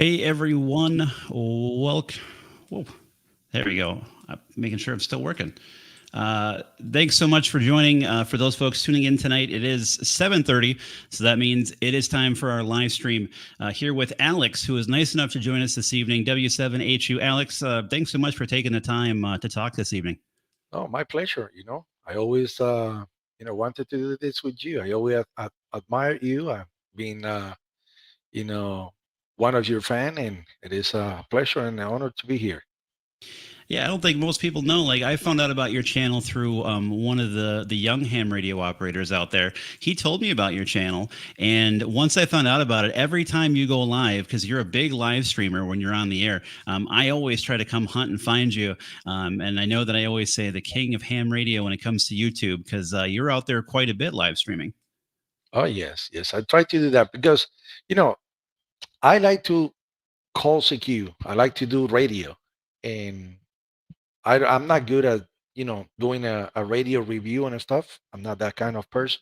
Hey everyone, welcome. Whoa, there we go. I'm making sure I'm still working. Thanks so much for joining. For those folks tuning in tonight, it is 7:30, so that means it is time for our live stream here with Alex, who is nice enough to join us this evening. W7HU, Alex, thanks so much for taking the time to talk this evening. Oh, my pleasure. I always, wanted to do this with you. I always admire you. I've been, you know, one of your fan, and it is a pleasure and an honor to be here. Yeah, I don't think most people know. Like, I found out about your channel through one of the young ham radio operators out there. He told me about your channel, and once I found out about it, every time you go live, because you're a big live streamer when you're on the air, I always try to come hunt and find you. And I know that I always say the king of ham radio when it comes to YouTube, because you're out there quite a bit live streaming. Oh, yes, yes. I try to do that because, you know, I like to call CQ. I like to do radio, and I'm not good at, doing a radio review and stuff. I'm not that kind of person.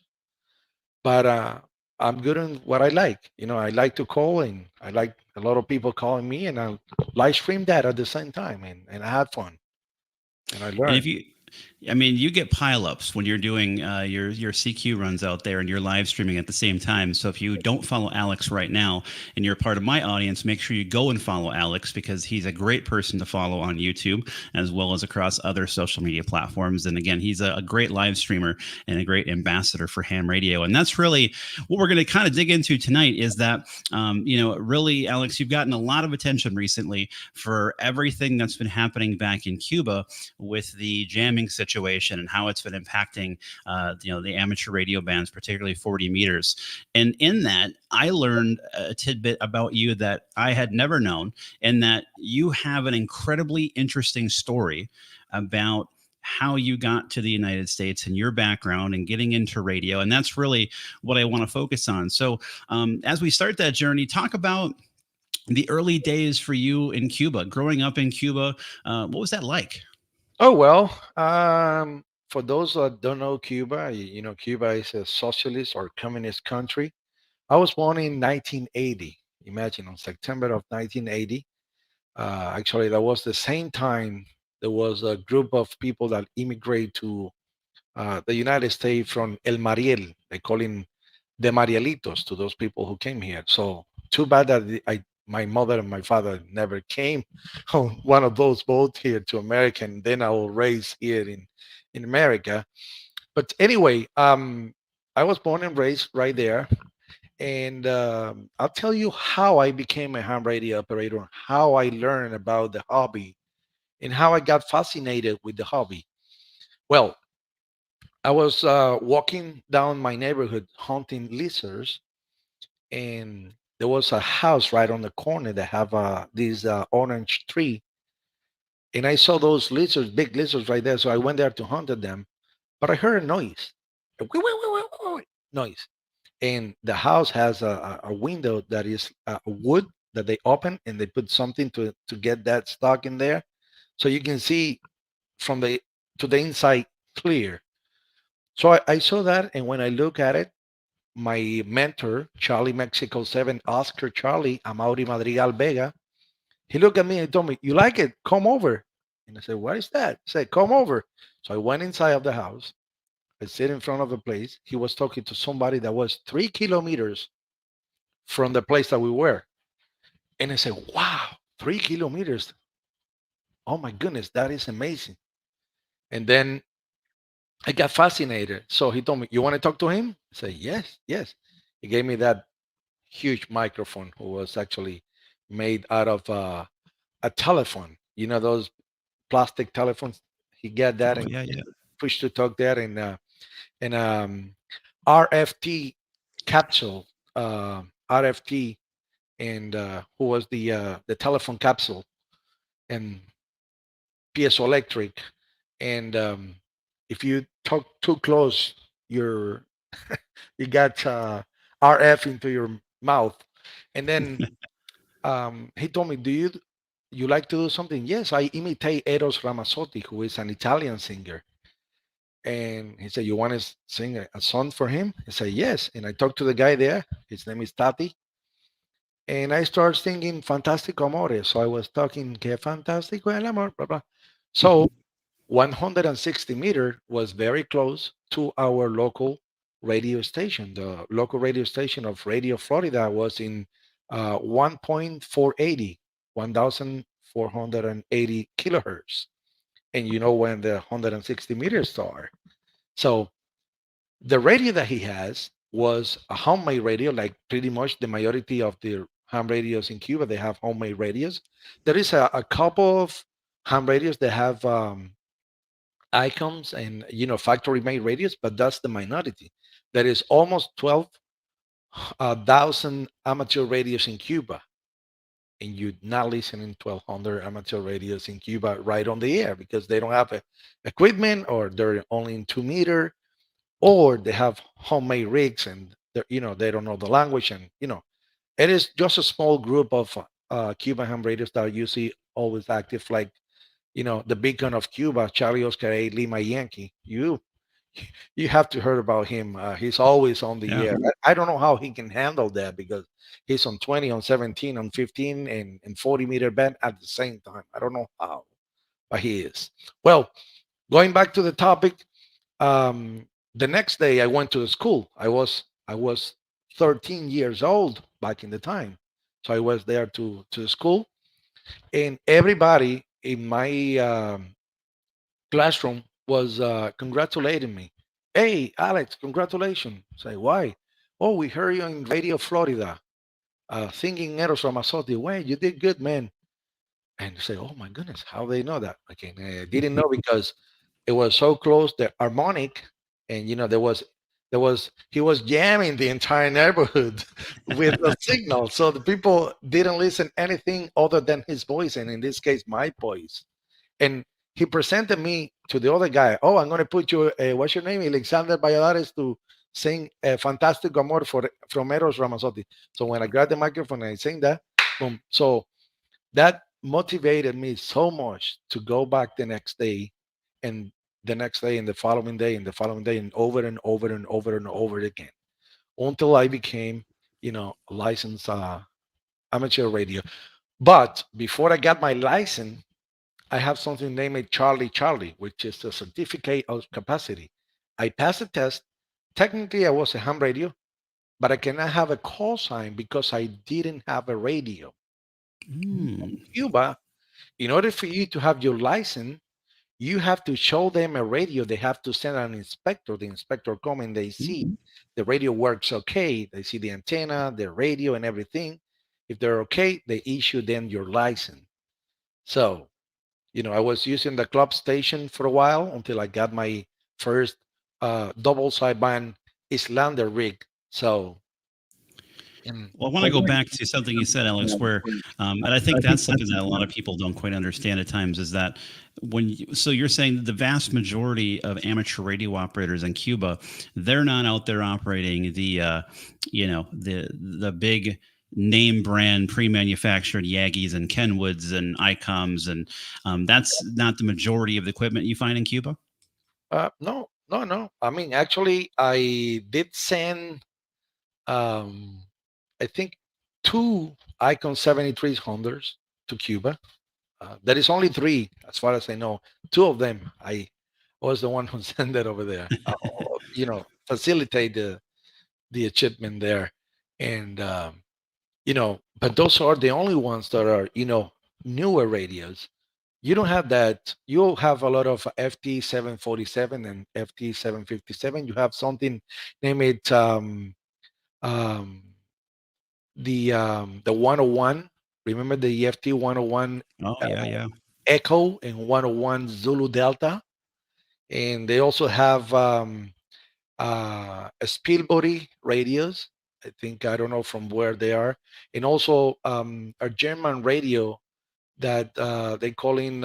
But I'm good in what I like. I like to call, and I like a lot of people calling me, and I live stream that at the same time, and I had fun and I And if learned. you, I mean, you get pileups when you're doing your CQ runs out there and you're live streaming at the same time. So if you don't follow Alex right now and you're part of my audience, make sure you go and follow Alex because he's a great person to follow on YouTube as well as across other social media platforms. And again, he's a great live streamer and a great ambassador for ham radio. And that's really what we're going to kind of dig into tonight. Is that really, Alex, you've gotten a lot of attention recently for everything that's been happening back in Cuba with the jamming situation and how it's been impacting, the amateur radio bands, particularly 40 meters. And in that, I learned a tidbit about you that I had never known, and that you have an incredibly interesting story about how you got to the United States and your background and getting into radio. And that's really what I want to focus on. So, as we start that journey, talk about the early days for you in Cuba, growing up in Cuba. What was that like? Oh well, for those that don't know Cuba, Cuba is a socialist or communist country. I was born in 1980. Imagine, on September of 1980. Actually, that was the same time there was a group of people that immigrate to the United States from El Mariel. They call him the Marielitos to those people who came here. So too bad that my mother and my father never came on one of those boats here to America, and then I was raised here in America. But anyway, I was born and raised right there, and I'll tell you how I became a ham radio operator, how I learned about the hobby, and how I got fascinated with the hobby. Well, I was walking down my neighborhood hunting lizards, and there was a house right on the corner that have this orange tree, and I saw those lizards, big lizards right there. So I went there to hunt them, but I heard a noise, a wee, wee, wee, wee, wee noise, and the house has a window that is wood that they open, and they put something to get that stuck in there, so you can see from the to the inside clear. So I saw that, and when I look at it, my mentor, Charlie Mexico 7, Oscar Charlie, Amaury Madrigal Vega, he looked at me and told me, "You like it? Come over." And I said, "What is that?" He said, "Come over." So I went inside of the house. I sit in front of the place. He was talking to somebody that was 3 kilometers from the place that we were. And I said, "Wow, 3 kilometers. Oh my goodness, that is amazing." And then I got fascinated. So he told me, "You want to talk to him?" I said, "Yes, yes." He gave me that huge microphone, who was actually made out of a telephone. Those plastic telephones. He got that Oh and yeah, yeah. push to talk there, and RFT capsule, RFT, and who was the telephone capsule, and piezoelectric, and if you talk too close, you're you got RF into your mouth, and then he told me, "Do you like to do something?" Yes, I imitate Eros Ramazzotti, who is an Italian singer. And he said, "You want to sing a song for him?" I said, "Yes." And I talked to the guy there. His name is Tati. and I started singing Fantastico Amore. So I was talking que fantastico el amor, blah blah. So 160 meter was very close to our local radio station. The local radio station of Radio Florida was in 1.480, 1,480 kilohertz. And you know when the 160 meters are. So the radio that he has was a homemade radio, like pretty much the majority of the ham radios in Cuba, they have homemade radios. There is a couple of ham radios that have icons and factory made radios, but that's the minority. There is almost 12,000 amateur radios in Cuba, and you're not listening 1,200 amateur radios in Cuba right on the air because they don't have equipment, or they're only in 2 meter, or they have homemade rigs, and they don't know the language, and it is just a small group of Cuban ham radios that you see always active, like the beacon of Cuba, Charlie Oscar A. Lima Yankee. You have to hear about him. He's always on the Yeah. air. I don't know how he can handle that because he's on 20, on 17, on 15, and 40-meter band at the same time. I don't know how, but he is. Well, going back to the topic, the next day I went to the school. I was 13 years old back in the time, so I was there to the school, and everybody in my classroom was congratulating me. Hey, Alex, congratulations. Say, why? Oh, we heard you in Radio Florida singing Eros Ramazzotti. Wait, you did good, man. And say, oh my goodness, how they know that? Okay, I didn't know because it was so close, the harmonic, and there was he was jamming the entire neighborhood with the signal. So the people didn't listen anything other than his voice, and in this case, my voice. And he presented me to the other guy. Oh, I'm going to put you, what's your name? Alexander Valladares, to sing Fantastic Amor from Eros Ramazzotti. So when I grabbed the microphone and I sang that, boom. So that motivated me so much to go back the next day, and the next day, and the following day, and the following day, and over and over and over and over again until I became, a licensed amateur radio. But before I got my license, I have something named Charlie Charlie, which is a certificate of capacity. I passed the test. Technically, I was a ham radio, but I cannot have a call sign because I didn't have a radio. Mm. In Cuba, in order for you to have your license, you have to show them a radio. They have to send an inspector. The inspector come and they see Mm. the radio works okay. They see the antenna, the radio, and everything. If they're okay, they issue then your license. So I was using the club station for a while until I got my first double sideband Islander rig. So, and Well, I want to go back to something you said, Alex, where, and I think that's something that a lot of people don't quite understand at times is that so you're saying that the vast majority of amateur radio operators in Cuba, they're not out there operating the big name brand pre-manufactured Yagis and Kenwoods and ICOMs, and that's not the majority of the equipment you find in Cuba. no, no, no. I mean, actually, I did send, um, I think, two Icon 73 Hondas to Cuba. There is only three, as far as I know. Two of them, I was the one who sent it over there. Facilitate the achievement there, and but those are the only ones that are newer radios. You don't have that. You have a lot of FT 747 and FT 757. You have something, name it, um, the 101. Remember the FT 101 Oh uh, yeah, yeah. Echo and 101 Zulu Delta, and they also have Spielberry radios. I think, I don't know from where they are, and also a German radio that they call in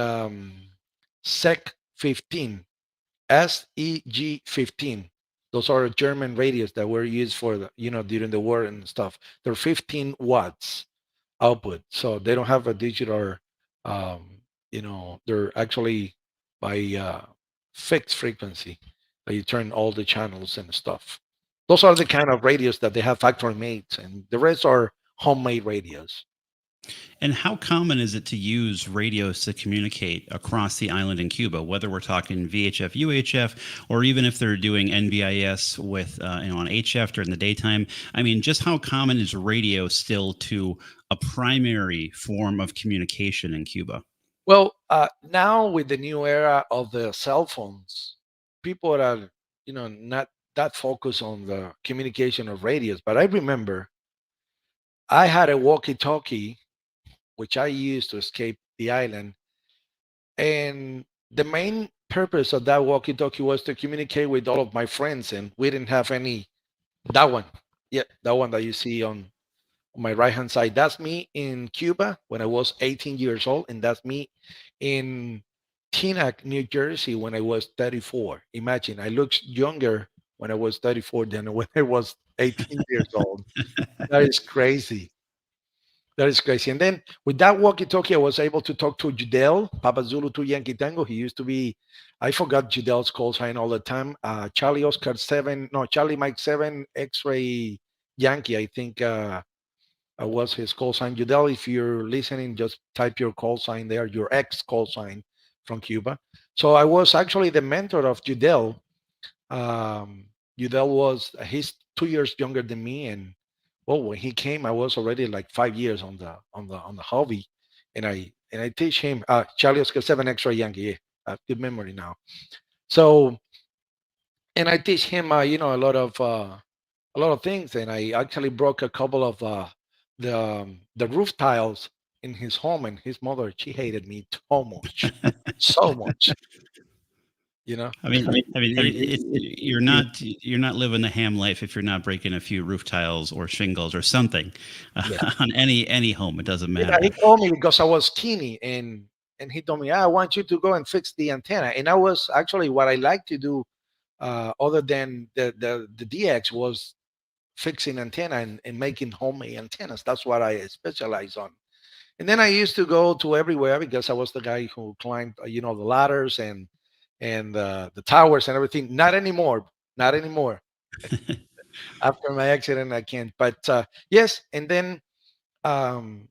SEC 15, SEG 15. Those are German radios that were used for during the war and stuff. They're 15 watts output, so they don't have a digital. They're actually by fixed frequency that you turn all the channels and stuff. Those are the kind of radios that they have factory made, and the rest are homemade radios. And how common is it to use radios to communicate across the island in Cuba, whether we're talking VHF, UHF, or even if they're doing NVIS with on HF during the daytime? I mean, just how common is radio still to a primary form of communication in Cuba? Well, now with the new era of the cell phones, people are, not that focused on the communication of radios. But I remember I had a walkie-talkie which I used to escape the island, and the main purpose of that walkie-talkie was to communicate with all of my friends, and we didn't have any. That one, yeah, that one that you see on my right hand side. That's me in Cuba when I was 18 years old, and that's me in Teaneck, New Jersey when I was 34. Imagine, I looked younger when I was 34 than when I was 18 years old. That is crazy. That is crazy. And then with that walkie-talkie, I was able to talk to Judel, Papa Zulu 2 Yankee Tango. He used to be, I forgot Judel's call sign all the time. Charlie Oscar 7, no, Charlie Mike 7, X-Ray Yankee, I think was his call sign. Judel, if you're listening, just type your call sign there, your ex call sign from Cuba. So I was actually the mentor of Judel. Um, Udell he's 2 years younger than me, and well, when he came, I was already like 5 years on the hobby, and I teach him. Charlie Oscar 7 Extra Yankee. Yeah, good memory now. So, and I teach him, a lot of things, and I actually broke a couple of the roof tiles in his home, and his mother, she hated me so much, so much, you know. You're not living the ham life if you're not breaking a few roof tiles or shingles or something on any home. It doesn't Yeah, matter. he called me because I was skinny, and he told me, I want you to go and fix the antenna. And I was actually what I like to do, other than the DX, was fixing antenna and making homemade antennas. That's what I specialize on. And then I used to go to everywhere because I was the guy who climbed, the ladders and the towers and everything. Not anymore. Not anymore. After my accident, I can't. But yes, and then um,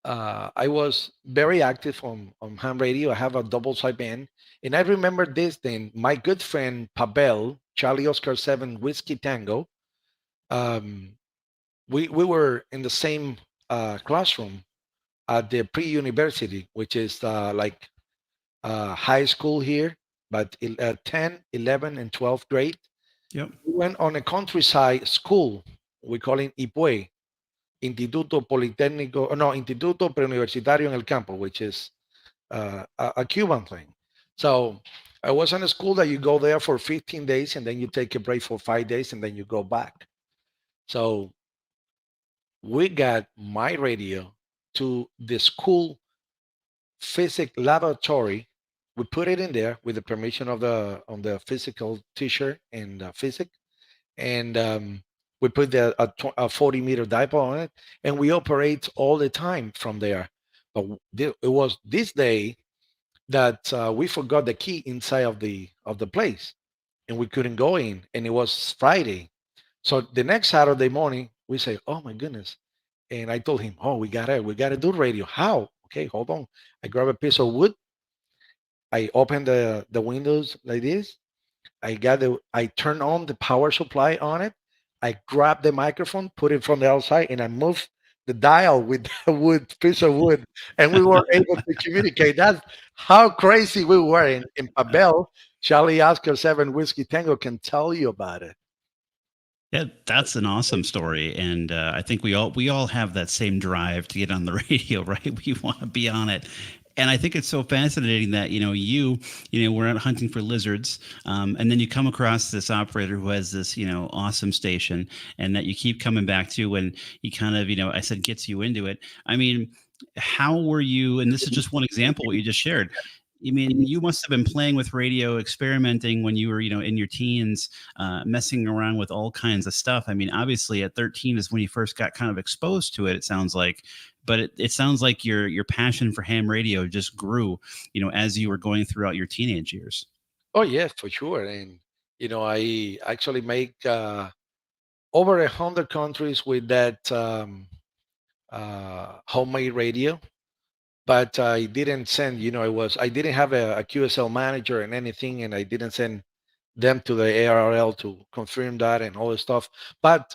I was very active on ham radio. I have a double sideband. And I remember this thing. My good friend Pavel, Charlie Oscar 7 Whiskey Tango, um, we were in the same classroom at the pre-university, which is like high school here, but 10, 11, and 12th grade. Yep. We went on a countryside school. We call it IPUE, Instituto Politécnico, no, Instituto Preuniversitario en el Campo, which is a Cuban thing. So I was in a school that you go there for 15 days and then you take a break for 5 days and then you go back. So we got my radio to the school physics laboratory. We put it in there with the permission of the on the physical teacher and physics, and we put a 40-meter dipole on it, and we operate all the time from there. But it was this day that we forgot the key inside of the place, and we couldn't go in, and it was Friday. So the next Saturday morning, we say, "Oh my goodness!" And I told him, "Oh, we gotta do radio. How? Okay, hold on." I grab a piece of wood. I open the windows like this. I turn on the power supply on it. I grab the microphone, put it from the outside, and I move the dial with the wood piece of wood, and we were able to communicate. That's how crazy we were in Pabel. Charlie Oscar 7 Whiskey Tango can tell you about it. Yeah, that's an awesome story, and I think we all have that same drive to get on the radio, right? We want to be on it, and I think it's so fascinating that we're out hunting for lizards, and then you come across this operator who has this awesome station, and that you keep coming back to, and he kind of I said gets you into it. I mean, how were you? And this is just one example what you just shared. I mean, you must have been playing with radio, experimenting when you were, in your teens, messing around with all kinds of stuff. I mean, obviously, at 13 is when you first got kind of exposed to it. It sounds like, but it sounds like your passion for ham radio just grew, as you were going throughout your teenage years. Oh yes, for sure. And I actually make over 100 countries with that homemade radio. But I didn't send, I didn't have a QSL manager and anything, and I didn't send them to the ARL to confirm that and all this stuff. But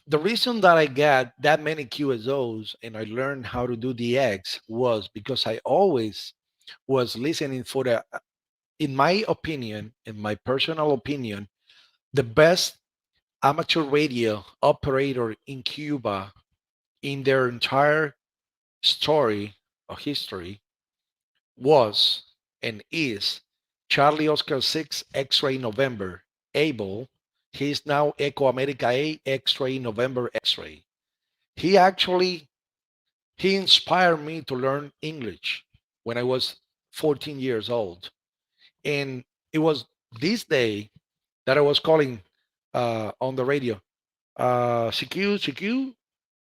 the reason that I got that many QSOs and I learned how to do DX was because I always was listening for the, in my opinion, in my personal opinion, the best amateur radio operator in Cuba in their entire story or history was and is Charlie Oscar 6 X-ray November Able. He's now Echo America A X-ray November X-ray. He actually he inspired me to learn English when I was 14 years old. And it was this day that I was calling on the radio. CQ, CQ,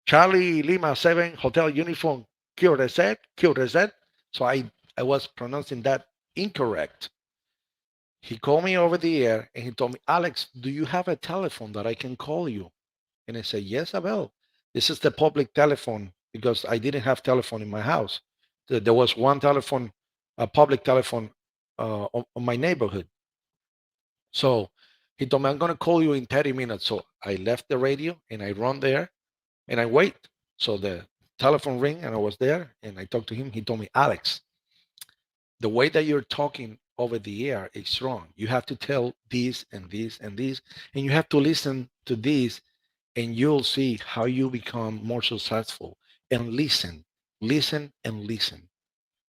Charlie Lima 7, Hotel Uniform, Q Reset, Q Reset. So I was pronouncing that incorrect. He called me over the air and he told me, Alex, do you have a telephone that I can call you? And I said, yes, Abel. This is the public telephone because I didn't have telephone in my house. There was one telephone, a public telephone on my neighborhood. So he told me, I'm going to call you in 30 minutes. So I left the radio and I run there and I wait. So the telephone ring and I was there and I talked to him. He told me, Alex, the way that you're talking over the air is wrong. You have to tell this and this and this, and you have to listen to this, and you'll see how you become more successful. And listen, listen, and listen.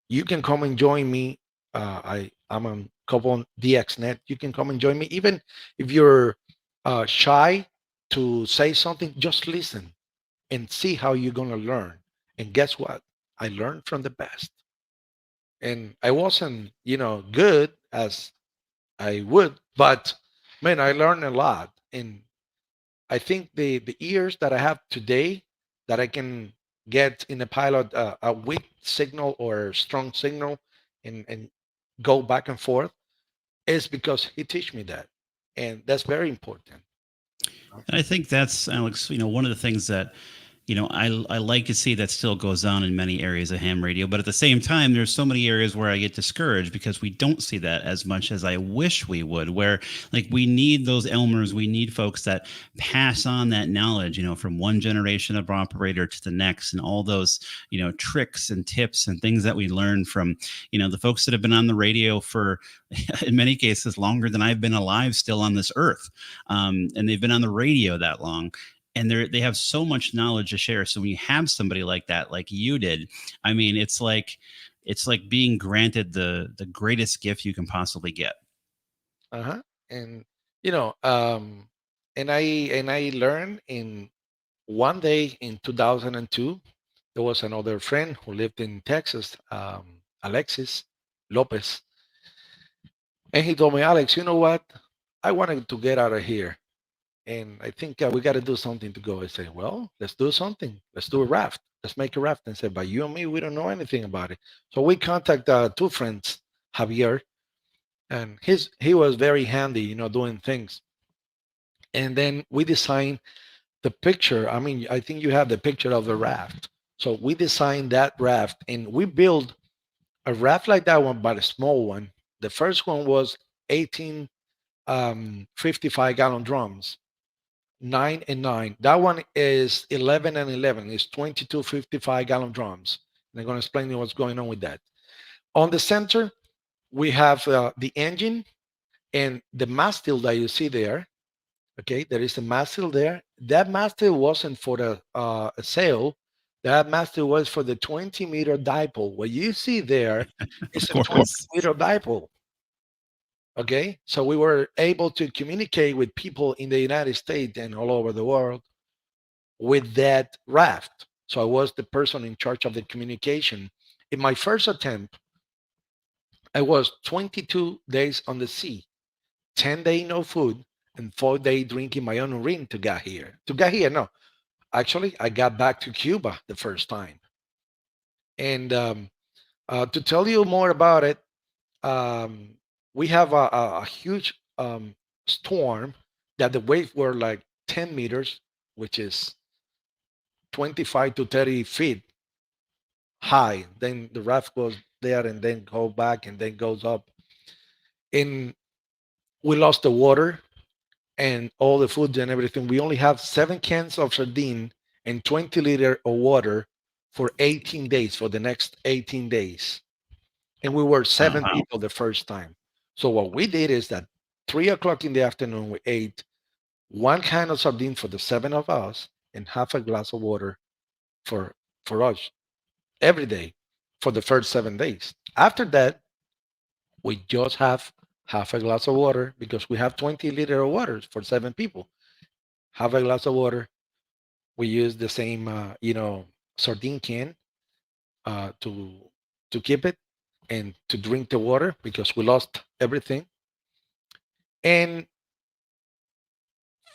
You can come and join me. I'm on Couple DXNet. You can come and join me, even if you're shy to say something. Just listen and see how you're gonna learn. And guess what? I learned from the best, and I wasn't, good as I would, but man, I learned a lot. And I think the ears that I have today, that I can get in a pilot a weak signal or strong signal, and go back and forth, is because he teach me that, and that's very important. And I think that's, Alex, one of the things that I like to see that still goes on in many areas of ham radio. But at the same time, there's so many areas where I get discouraged because we don't see that as much as I wish we would. Where like we need those Elmers, we need folks that pass on that knowledge, from one generation of operator to the next, and all those tricks and tips and things that we learn from the folks that have been on the radio for, in many cases, longer than I've been alive still on this earth, and they've been on the radio that long, and they have so much knowledge to share. So when you have somebody like that, like you did, I mean, it's like being granted the greatest gift you can possibly get. Uh-huh. And you know, um, and I learned in one day in 2002. There was another friend who lived in Texas, Alexis Lopez, and he told me, Alex, you know what? I wanted to get out of here, and I think we got to do something to go. I said, well, let's do something. Let's do a raft. Let's make a raft. And said, but you and me, we don't know anything about it. So we contact two friends, Javier, and he was very handy, doing things. And then we designed the picture. I mean, I think you have the picture of the raft. So we designed that raft, and we built a raft like that one, but a small one. The first one was 18 55-gallon drums, 9 and 9. That one is 11 and 11. It's 22 55-gallon drums. And I'm going to explain you what's going on with that. On the center, we have the engine and the mastile that you see there. Okay, there is a mastile there. That mastile wasn't for the sail. That mastile was for the 20-meter dipole. What you see there Of is a course. 20-meter dipole. Okay, so we were able to communicate with people in the United States and all over the world with that raft. So I was the person in charge of the communication. In my first attempt, I was 22 days on the sea, 10-day no food, and 4-day drinking my own urine to get here. To get here, no, actually, I got back to Cuba the first time. And to tell you more about it, we have a huge storm that the waves were like 10 meters, which is 25 to 30 feet high. Then the raft goes there and then go back and then goes up. And we lost the water and all the food and everything. We only have 7 cans of sardine and 20 liter of water for 18 days, for the next 18 days. And we were seven Wow. people the first time. So what we did is that 3 o'clock in the afternoon, we ate 1 can of sardine for the seven of us and half a glass of water for for us every day for the first 7 days. After that, we just have half a glass of water because we have 20 liter of water for 7 people. Half a glass of water. We use the same, sardine can to keep it and to drink the water because we lost everything. And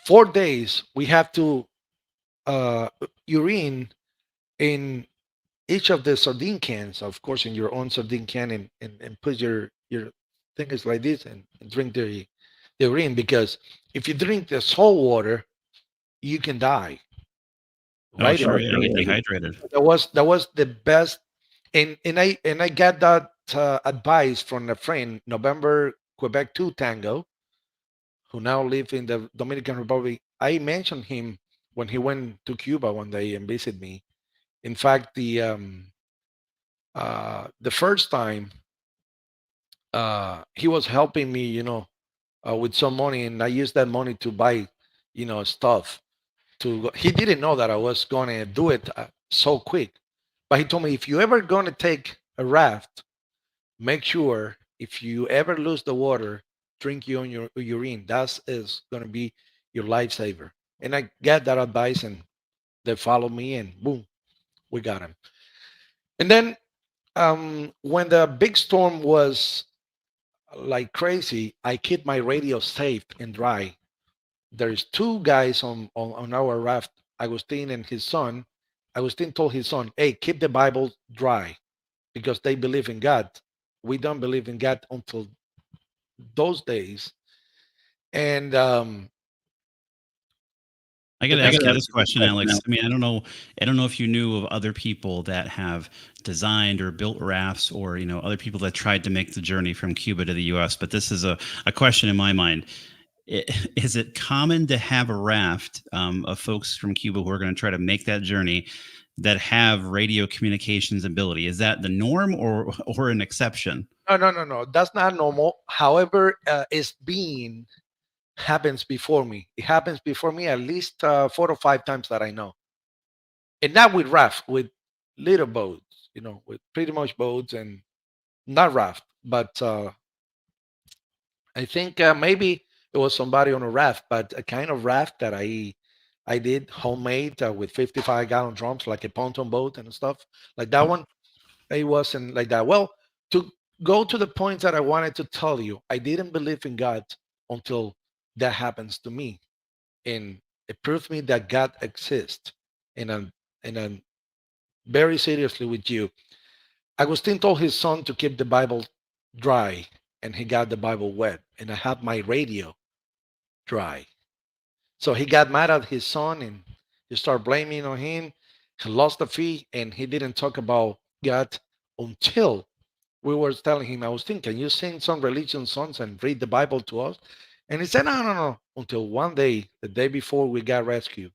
4 days we have to uh, urine in each of the sardine cans, of course, in your own sardine can, and put your fingers like this and drink the urine, because if you drink the salt water, you can die Oh, right sure. away. Yeah, you get dehydrated. That was the best, and I got that advice from a friend, November Quebec 2 Tango, who now live in the Dominican Republic. I mentioned him when he went to Cuba one day and visited me. In fact, the first time he was helping me, with some money, and I used that money to buy, stuff. He didn't know that I was going to do it so quick, but he told me, if you ever going to take a raft, make sure if you ever lose the water, drink your own urine. That is going to be your lifesaver. And I got that advice, and they followed me, and boom, we got him. And then when the big storm was like crazy, I keep my radio safe and dry. There's two guys on our raft, Agustin and his son. Agustin told his son, hey, keep the Bible dry because they believe in God. We don't believe in God until those days. And I got the to next, ask you this question, Alex. I mean, I don't know if you knew of other people that have designed or built rafts, or other people that tried to make the journey from Cuba to the U.S. But this is a question in my mind. Is it common to have a raft of folks from Cuba who are going to try to make that journey that have radio communications ability? Is that the norm or an exception? no, no, no, no. That's not normal. However, it's being happens before me. It happens before me at least 4 or 5 times that I know, and not with raft, with little boats. With pretty much boats and not raft, but I think maybe it was somebody on a raft, but a kind of raft that I did homemade with 55-gallon drums, like a pontoon boat and stuff like that Oh, one. It wasn't like that. Well, to go to the point that I wanted to tell you, I didn't believe in God until that happens to me, and it proved me that God exists. And I'm very seriously with you. Agustin told his son to keep the Bible dry, and he got the Bible wet, and I had my radio dry. So he got mad at his son, and he started blaming on him. He lost the fee, and he didn't talk about God until we were telling him, I was thinking, can you sing some religion songs and read the Bible to us? And he said, no, no, no. Until one day, the day before we got rescued,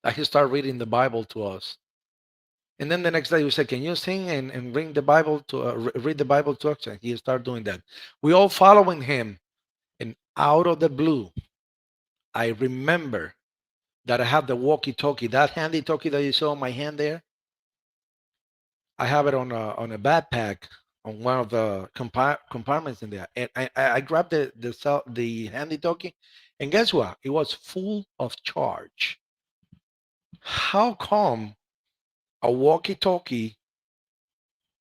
that he started reading the Bible to us. And then the next day we said, can you sing and read the Bible to read the Bible to us? And he started doing that. We all following him. And out of the blue, I remember that I have the walkie-talkie, that handy talkie that you saw on my hand there. I have it on a backpack on one of the compartments in there, and I grabbed the handy talkie, and guess what? It was full of charge. How come a walkie-talkie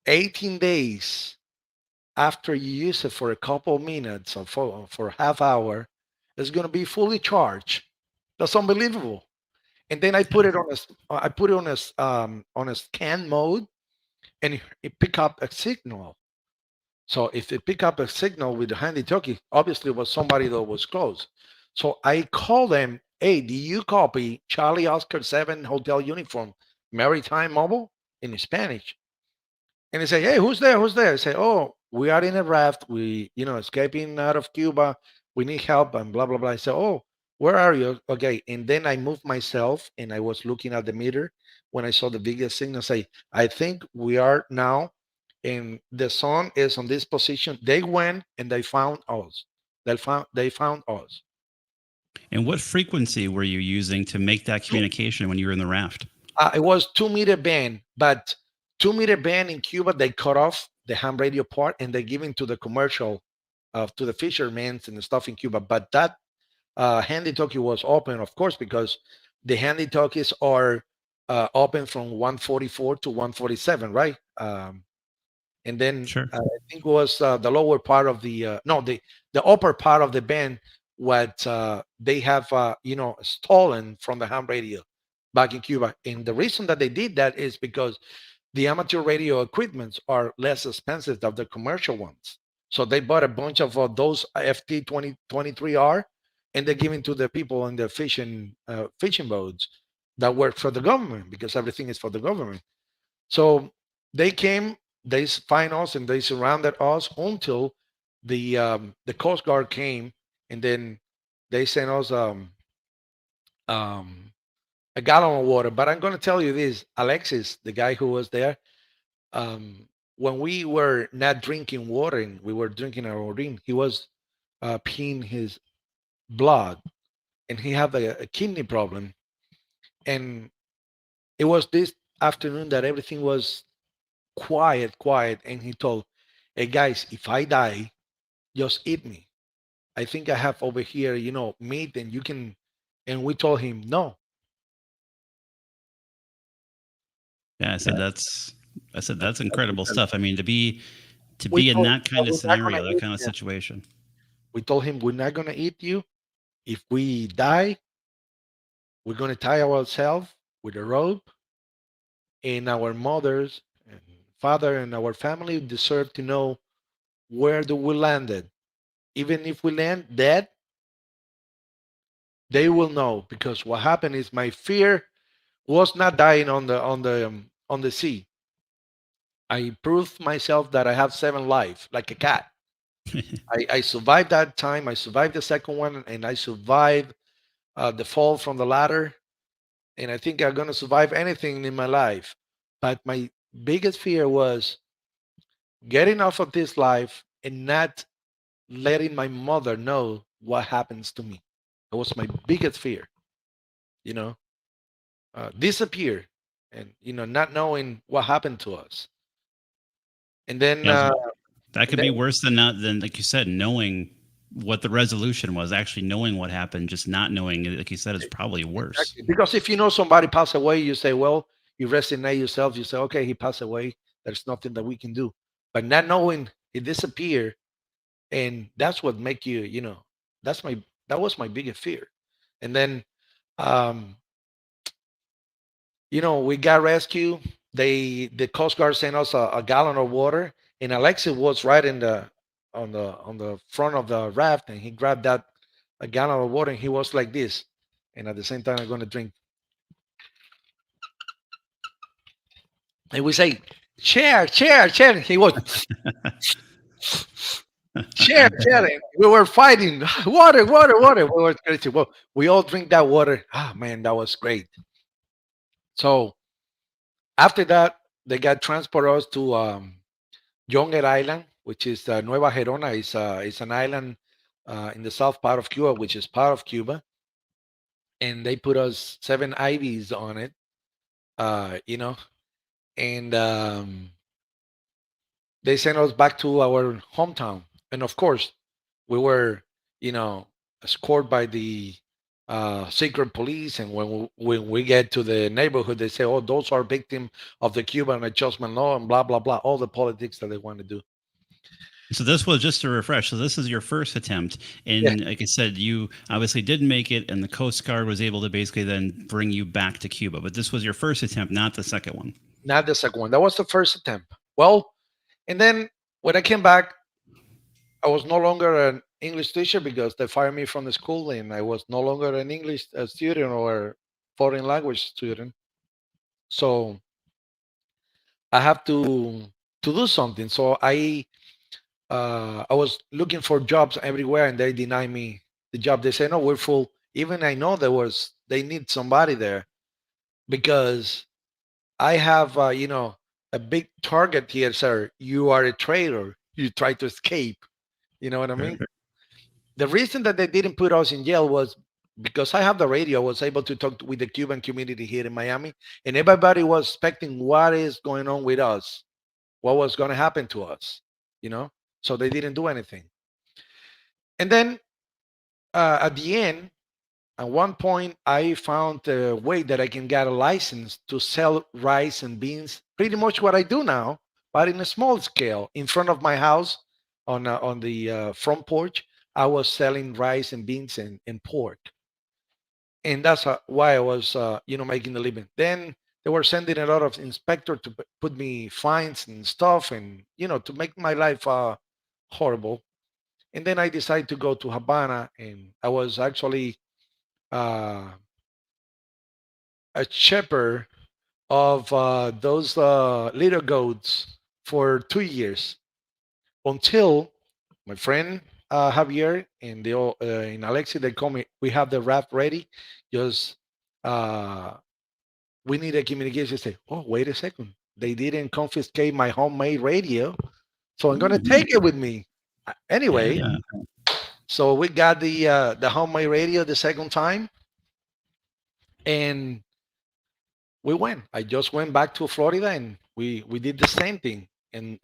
18 days after you use it for a couple of minutes or for a half hour is going to be fully charged? That's unbelievable. And then I put it I put it on a scan mode, and it pick up a signal. So if it pick up a signal with the handy talkie, obviously it was somebody that was close. So I call them "Hey, do you copy Charlie Oscar 7 hotel uniform, maritime mobile in Spanish?" And they say, "Hey, who's there? Who's there?" I say, "Oh, we are in a raft. We, escaping out of Cuba. We need help and blah blah blah." I say, "Oh, where are you?" Okay, and then I moved myself and I was looking at the meter when I saw the biggest signal. Say, "I think we are now, and the sun is on this position." They went and they found us. They found us. And what frequency were you using to make that communication when you were in the raft? It was 2 meter band, but 2 meter band in Cuba, they cut off the ham radio part and they give it to the commercial, to the fishermen and the stuff in Cuba. But that handy talkie was open, of course, because the handy talkies are open from 144 to 147, right? And then Sure. I think it was the lower part of the no, the upper part of the band, what they have stolen from the ham radio back in Cuba. And the reason that they did that is because the amateur radio equipments are less expensive than the commercial ones. So they bought a bunch of those FT 2023R, and they're giving to the people in the fishing boats that work for the government, because everything is for the government. So they came, they find us, and they surrounded us until the Coast Guard came, and then they sent us um, a gallon of water. But I'm going to tell you this, Alexis, the guy who was there, when we were not drinking water and we were drinking our urine, he was peeing his blood, and he had a kidney problem. And it was this afternoon that everything was quiet, quiet. And he told, "Hey guys, if I die, just eat me. I think I have over here, meat, and you can." And we told him no. Yeah, I said that's incredible stuff. I mean, to We be in told him that that kind of we're not gonna scenario, that eat kind of you. situation. We told him we're not gonna eat you. If we die, we're gonna tie ourselves with a rope, and our mothers and father and our family deserve to know where do we landed. Even if we land dead, they will know, because what happened is my fear was not dying on the sea. I proved myself that I have 7 life, like a cat. I survived that time. I survived the second one, and I survived the fall from the ladder. And I think I'm gonna survive anything in my life. But my biggest fear was getting off of this life and not letting my mother know what happens to me. That was my biggest fear. You know, disappear, and not knowing what happened to us. And then, Yeah, uh, that and could then be worse than not than like you said, knowing what the resolution was, actually knowing what happened, just not knowing, like you said, is probably worse. exactly, because if you know somebody passed away, you say, well, you resignate yourself. You say, okay, he passed away. There's nothing that we can do. But not knowing he disappeared, and that's what make you, that's my that was my biggest fear. And then, um, we got rescued. The Coast Guard sent us a gallon of water, and Alexis was right in the on the front of the raft, and he grabbed that a gallon of water, and he was like this, and at the same time, I'm going to drink. And we say, "Chair, chair, chair." He was, "Chair, chair." And we were fighting, water, water, water. We were crazy. Well, we all drink that water. Ah, man, that was great. So after that, they got transport us to Younger Island, which is Nueva Gerona. Is an island in the south part of Cuba, which is part of Cuba. And they put us 7 IVs on it, and they sent us back to our hometown. And of course, we were, you know, escorted by the secret police. And when we get to the neighborhood, they say, "Oh, those are victims of the Cuban adjustment law," and blah blah blah, all the politics that they want to do. So this was just a refresh. So this is your first attempt, Yeah, and like I said, you obviously did make it, and the Coast Guard was able to basically then bring you back to Cuba. But this was your first attempt, not the second one. not the second one. That was the first attempt. Well, and then when I came back, I was no longer English teacher because they fired me from the school and I was no longer an English student or foreign language student. So I have to do something. So I was looking for jobs everywhere and they denied me the job. They say no, we're full. Even I know they need somebody there because I have a big target here, sir. You are a traitor. You try to escape. You know what I mean? The reason that they didn't put us in jail was because I have the radio. I was able to talk with the Cuban community here in Miami, and everybody was expecting what is going on with us, what was going to happen to us, you know. So they didn't do anything. And then at the end, at one point, I found a way that I can get a license to sell rice and beans, pretty much what I do now, but in a small scale. In front of my house, on the front porch, I was selling rice and beans and pork, and that's why I was, making a living. Then they were sending a lot of inspector to put me fines and stuff, and to make my life horrible. And then I decided to go to Havana, and I was actually uh, a shepherd of those little goats for 2 years until my friend Javier and in Alexi, they call me. We have the raft ready. Just uh, we need a communication. Say, oh, wait a second. They didn't confiscate my homemade radio, so I'm gonna Ooh, take it with me. Anyway, yeah. so we got the homemade radio the second time, and we went. I just went back to Florida, and we did the same thing. In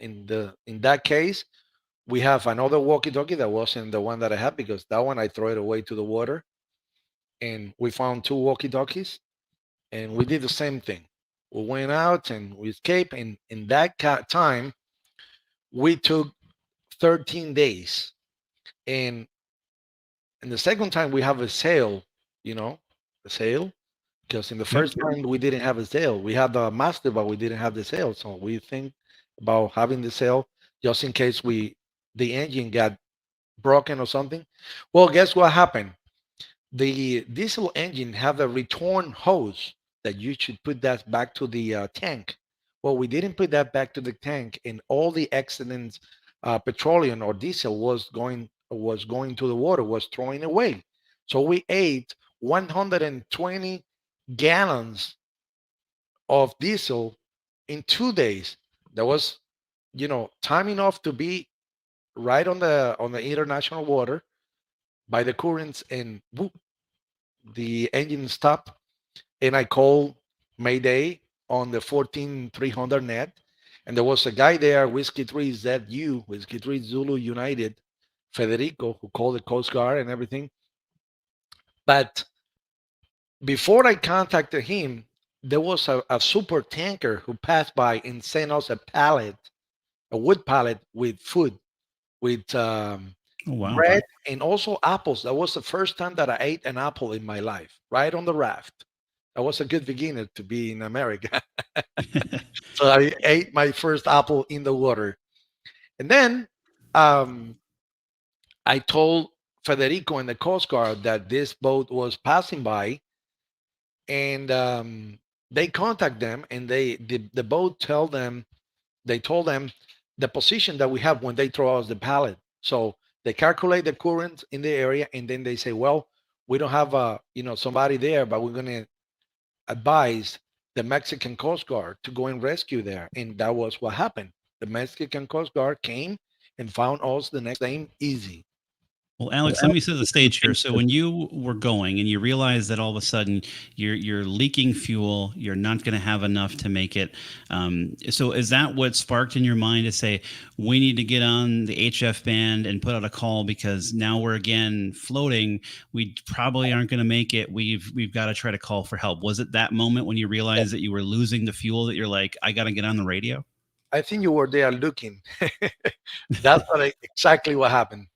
that case, we have another walkie-talkie that wasn't the one that I had because that one I throw it away to the water. And we found two walkie-talkies, and we did the same thing. We went out and we escaped. And in that time, we took 13 days. And in the second time, we have a sail. You know, a sail. Because in the Yep. first time we didn't have a sail. We had the master, but we didn't have the sail. So we think about having the sail just in case the engine got broken or something. Well, guess what happened? The diesel engine have a return hose that you should put that back to the tank. Well, we didn't put that back to the tank, and all the excellent petroleum or diesel was going to the water, was throwing away. So we ate 120 gallons of diesel in 2 days. That was, time enough to be right on the international water by the currents, and whoop, the engine stopped, and I called Mayday on the 14300 net, and there was a guy there, Whiskey 3 ZU, Whiskey 3 Zulu United, Federico, who called the Coast Guard and everything. But before I contacted him, there was a super tanker who passed by and sent us a wood pallet with food, with Oh, wow. bread and also apples. That was the first time that I ate an apple in my life, right on the raft. I was a good beginner to be in America. So I ate my first apple in the water. And then um, I told Federico and the Coast Guard that this boat was passing by, and they contact them, and the boat they told them the position that we have when they throw us the pallet. So they calculate the current in the area, and then they say, well, we don't have somebody there, but we're going to advise the Mexican Coast Guard to go and rescue there. And that was what happened. The Mexican Coast Guard came and found us the next day, easy. Well, Alex, let me set the stage here. So when you were going and you realized that all of a sudden you're leaking fuel, you're not going to have enough to make it. So is that what sparked in your mind to say we need to get on the HF band and put out a call because now we're again floating? We probably aren't going to make it. We've got to try to call for help. Was it that moment when you realized that you were losing the fuel that you're like, I got to get on the radio? I think you were there looking. That's exactly what happened.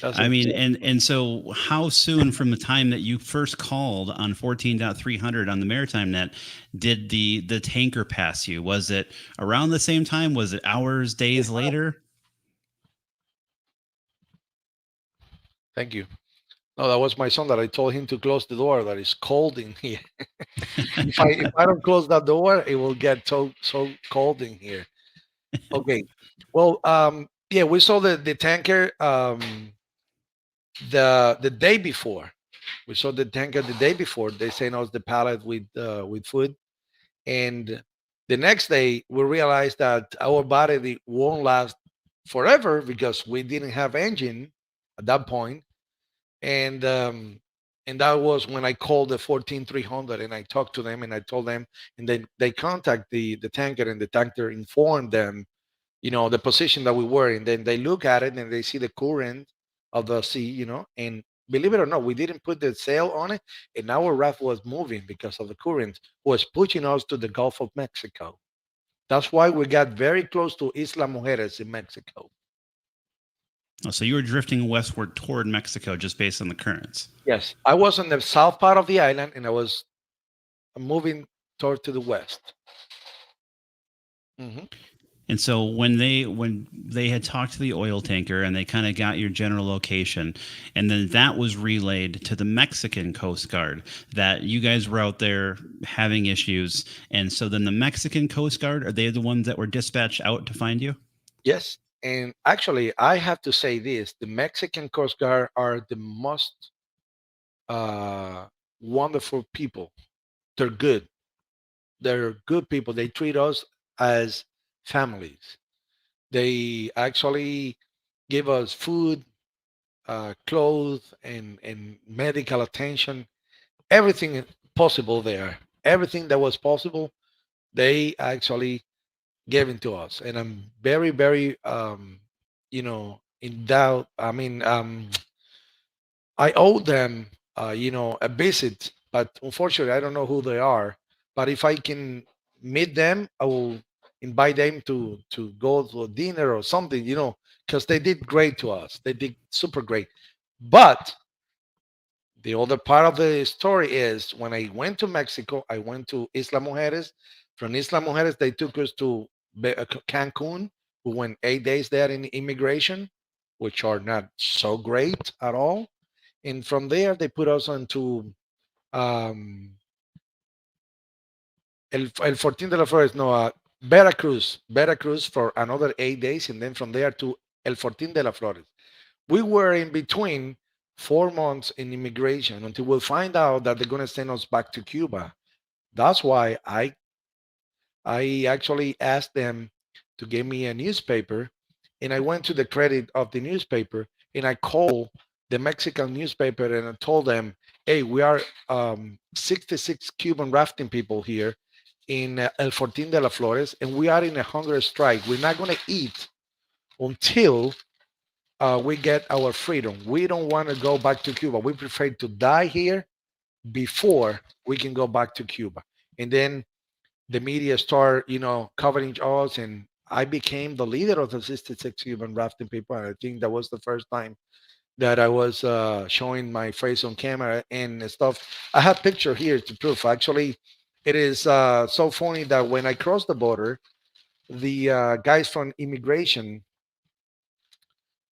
That's I mean, exactly. and so how soon from the time that you first called on 14.300 on the maritime net did the tanker pass you? Was it around the same time? Was it hours, days later? Thank you. No, that was my son that I told him to close the door. That is cold in here. If I don't close that door, it will get so cold in here. Okay. Well, yeah, we saw the tanker the day before. We saw the tanker the day before. They sent us the pallet with food, and the next day we realized that our body won't last forever because we didn't have engine at that point, and that was when I called the 14300 and I talked to them and I told them, and then they contact the tanker, and the tanker informed them, the position that we were in. Then they look at it and they see the current of the sea, and believe it or not, we didn't put the sail on it, and our raft was moving because of the current was pushing us to the Gulf of Mexico. That's why we got very close to Isla Mujeres in Mexico. Oh, so you were drifting westward toward Mexico just based on the currents. Yes, I was on the south part of the island, and I was moving toward to the west. Hmm. And so when they had talked to the oil tanker and they kind of got your general location, and then that was relayed to the Mexican Coast Guard that you guys were out there having issues, and so then the Mexican Coast Guard, are they the ones that were dispatched out to find you? Yes, and actually, I have to say this: the Mexican Coast Guard are the most uh, wonderful people. They're good. They're good people. They treat us as families. They actually give us food, clothes, and medical attention. Everything possible there. Everything that was possible, they actually gave it to us. And I'm very, very, in doubt. I mean, I owe them, a visit, but unfortunately, I don't know who they are. But if I can meet them, I will invite them to go to a dinner or something, because they did great to us. They did super great. But the other part of the story is when I went to Mexico, I went to Isla Mujeres. From Isla Mujeres, they took us to Cancun. We went 8 days there in immigration, which are not so great at all. And from there, they put us onto um, El Fortín de las Flores, no, Veracruz for another 8 days, and then from there to El Fortín de las Flores. We were in between 4 months in immigration until we find out that they're going to send us back to Cuba. That's why I actually asked them to give me a newspaper, and I went to the credit of the newspaper and I called the Mexican newspaper and I told them, "Hey, we are 66 Cuban rafting people here in El Fortín de las Flores, and we are in a hunger strike. We're not going to eat until we get our freedom. We don't want to go back to Cuba. We prefer to die here before we can go back to Cuba." And then the media start, covering us, and I became the leader of the 66 Cuban rafting people. And I think that was the first time that I was showing my face on camera and stuff. I have picture here to prove. Actually, it is so funny that when I crossed the border, the guys from immigration.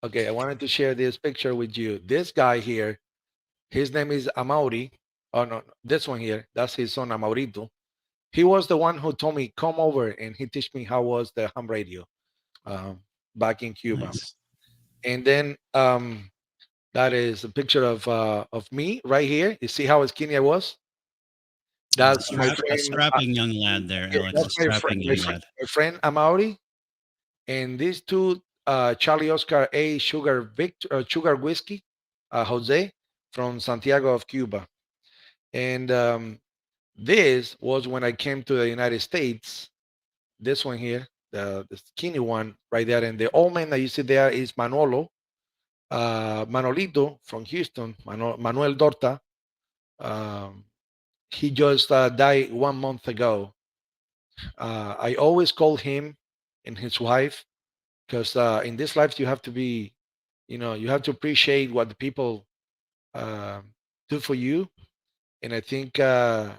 Okay, I wanted to share this picture with you. This guy here, his name is Amauri. Oh no, no, this one here, that's his son Amaurito. He was the one who told me come over and he teach me how was the ham radio um, back in Cuba. Nice. And then that is a picture of me right here. You see how skinny I was? That's my A friend. strapping young lad there, Yeah, Alex. A that's strapping young lad. my friend Amauri, and these two, Charlie Oscar A. Sugar Whiskey, Jose from Santiago of Cuba. And this was when I came to the United States. This one here, the skinny one right there, and the old man that you see there is Manolo, Manolito from Houston, Manuel Dorta. Um, he just died 1 month ago. I always call him and his wife because in this life you have to be, you have to appreciate what the people uh, do for you. And I think I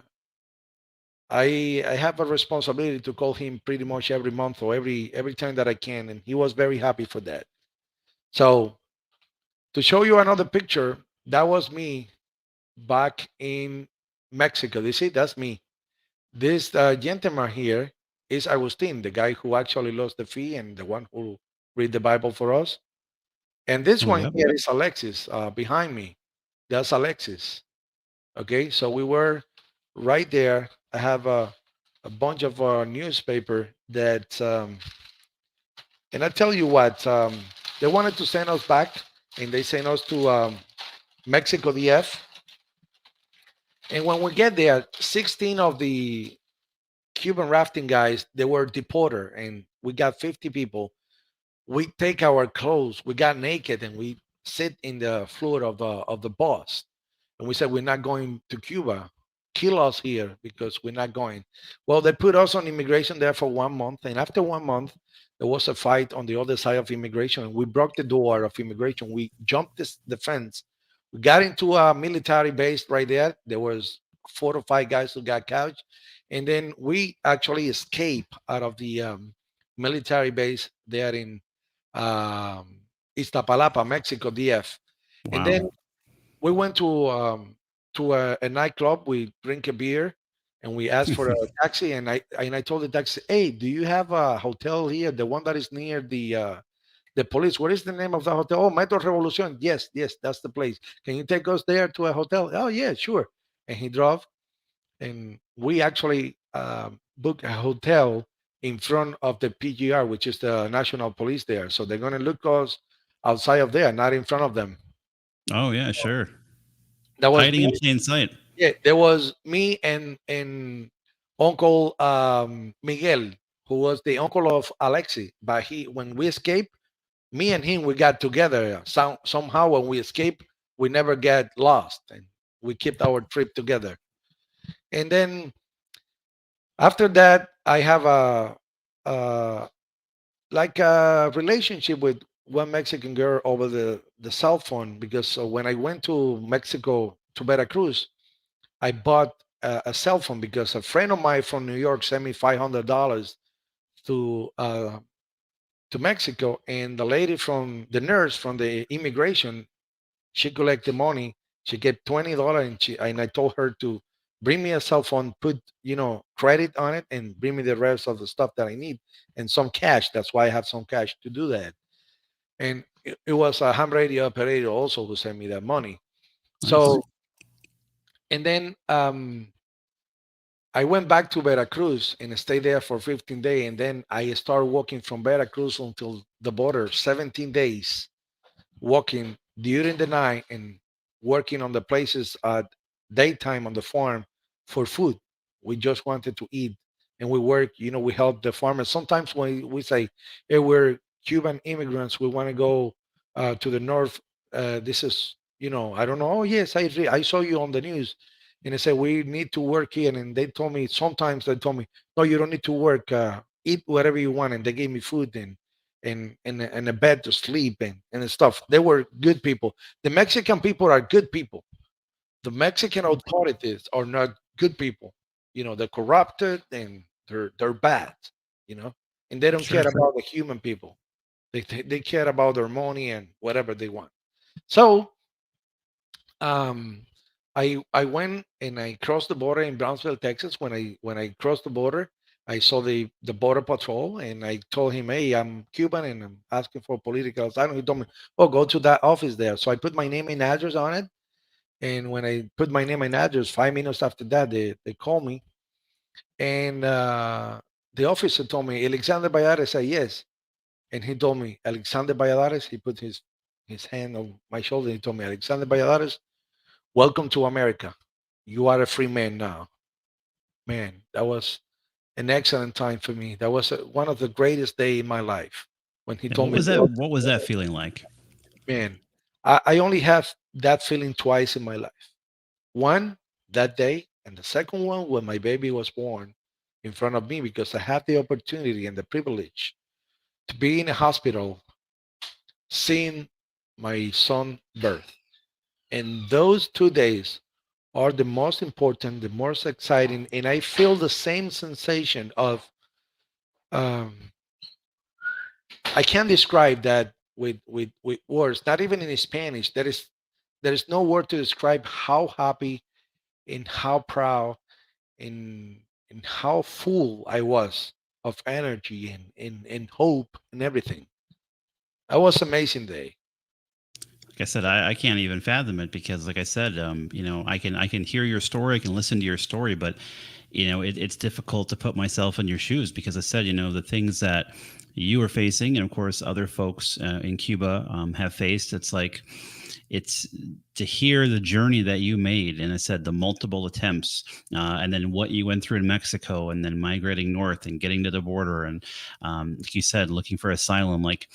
have a responsibility to call him pretty much every month or every time that I can, and he was very happy for that. So To show you another picture, that was me back in Mexico. You see, that's me. This gentleman here is Agustin, the guy who actually lost the fee and the one who read the Bible for us. And this Oh, one yep. here is Alexis behind me. That's Alexis. Okay, so we were right there. I have a bunch of newspaper that, and I tell you what, they wanted to send us back, and they sent us to Mexico DF. And when we get there, 16 of the Cuban rafting guys, they were deported, and we got 50 people. We take our clothes, we got naked, and we sit in the floor of the bus, and we said we're not going to Cuba. Kill us here because we're not going. Well, they put us on immigration there for 1 month, and after 1 month, there was a fight on the other side of immigration, and we broke the door of immigration. We jumped the fence. We got into a military base right there. There was 4 or 5 guys who got couched, and then we actually escaped out of the military base there in um, Iztapalapa, Mexico, DF. And then Wow. we went to a nightclub. We drink a beer, and we asked for a taxi. And I told the taxi, "Hey, do you have a hotel here? The one that is near the police. What is the name of the hotel? Oh, Metro Revolucion. Yes, yes, that's the place. Can you take us there to a hotel? Oh, yeah, sure." And he drove, and we actually booked a hotel in front of the PGR, which is the National Police there. So they're going to look us outside of there, not in front of them. Oh, yeah, sure. That was Hiding me. in plain sight. Yeah, there was me and Uncle Miguel, who was the uncle of Alexi. But when we escaped, me and him, we got together. Somehow, when we escaped, we never get lost, and we kept our trip together. And then after that, I have a like a relationship with one Mexican girl over the cell phone because when I went to Mexico to Veracruz, I bought a cell phone because a friend of mine from New York sent me $500 to Mexico, and the lady from the nurse from the immigration, she collect the money. She get $20, and I told her to bring me a cell phone, put credit on it, and bring me the rest of the stuff that I need and some cash. That's why I have some cash to do that. And it was a ham radio operator also who sent me that money. Nice. So and then I went back to Veracruz and stayed there for 15 days, and then I started walking from Veracruz until the border, 17 days walking during the night and working on the places at daytime on the farm for food. We just wanted to eat, and we work. We help the farmers. Sometimes when we say, "Hey, we're Cuban immigrants. We want to go to the north." This is, I don't know. Oh yes, I saw you on the news, and they said we need to work here. And they told me sometimes they told me, "No, you don't need to work. Eat whatever you want." And they gave me food and a bed to sleep and stuff. They were good people. The Mexican people are good people. The Mexican authorities are not good people. They're corrupted and they're bad. You know, and they don't care Sure. about the human people. They care about their money and whatever they want. So um, I went and I crossed the border in Brownsville, Texas. When I crossed the border, I saw the border patrol, and I told him, "Hey, I'm Cuban and I'm asking for political asylum." He told me, "Oh, go to that office there." So I put my name and address on it, and when I put my name and address, 5 minutes after that, they called me, and the officer told me, "Alexander Valladares." I said, "Yes," and he told me, "Alexander Valladares." He put his hand on my shoulder. He told me, "Alexander Valladares, welcome to America. You are a free man now." Man, that was an excellent time for me. That was one of the greatest day in my life when he And told what me, was that? What was that feeling like? man, I only have that feeling twice in my life. One, that day, and the second one when my baby was born in front of me because I had the opportunity and the privilege to be in a hospital seeing my son birth. And those 2 days are the most important, the most exciting, and I feel the same sensation of um, I can't describe that with words, not even in Spanish. There is no word to describe how happy and how proud and how full I was of energy and hope and everything. That was amazing day. Like I said, I can't even fathom it because, like I said, I can hear your story, I can listen to your story, but it's difficult to put myself in your shoes because I said, the things that you are facing, and of course, other folks in Cuba have faced. It's like it's to hear the journey that you made, and I said the multiple attempts, and then what you went through in Mexico, and then migrating north and getting to the border, and like you said, looking for asylum, like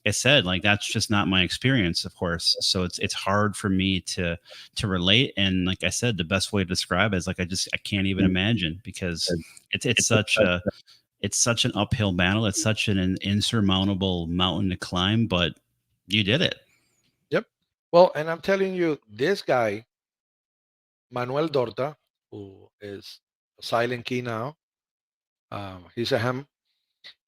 I said, like that's just not my experience, of course. So it's hard for me to relate. And like I said, the best way to describe it is like I can't even imagine because it's such an uphill battle. It's such an insurmountable mountain to climb, but you did it. Yep. Well, and I'm telling you, this guy, Manuel Dorta, who is a silent key now, he's a ham.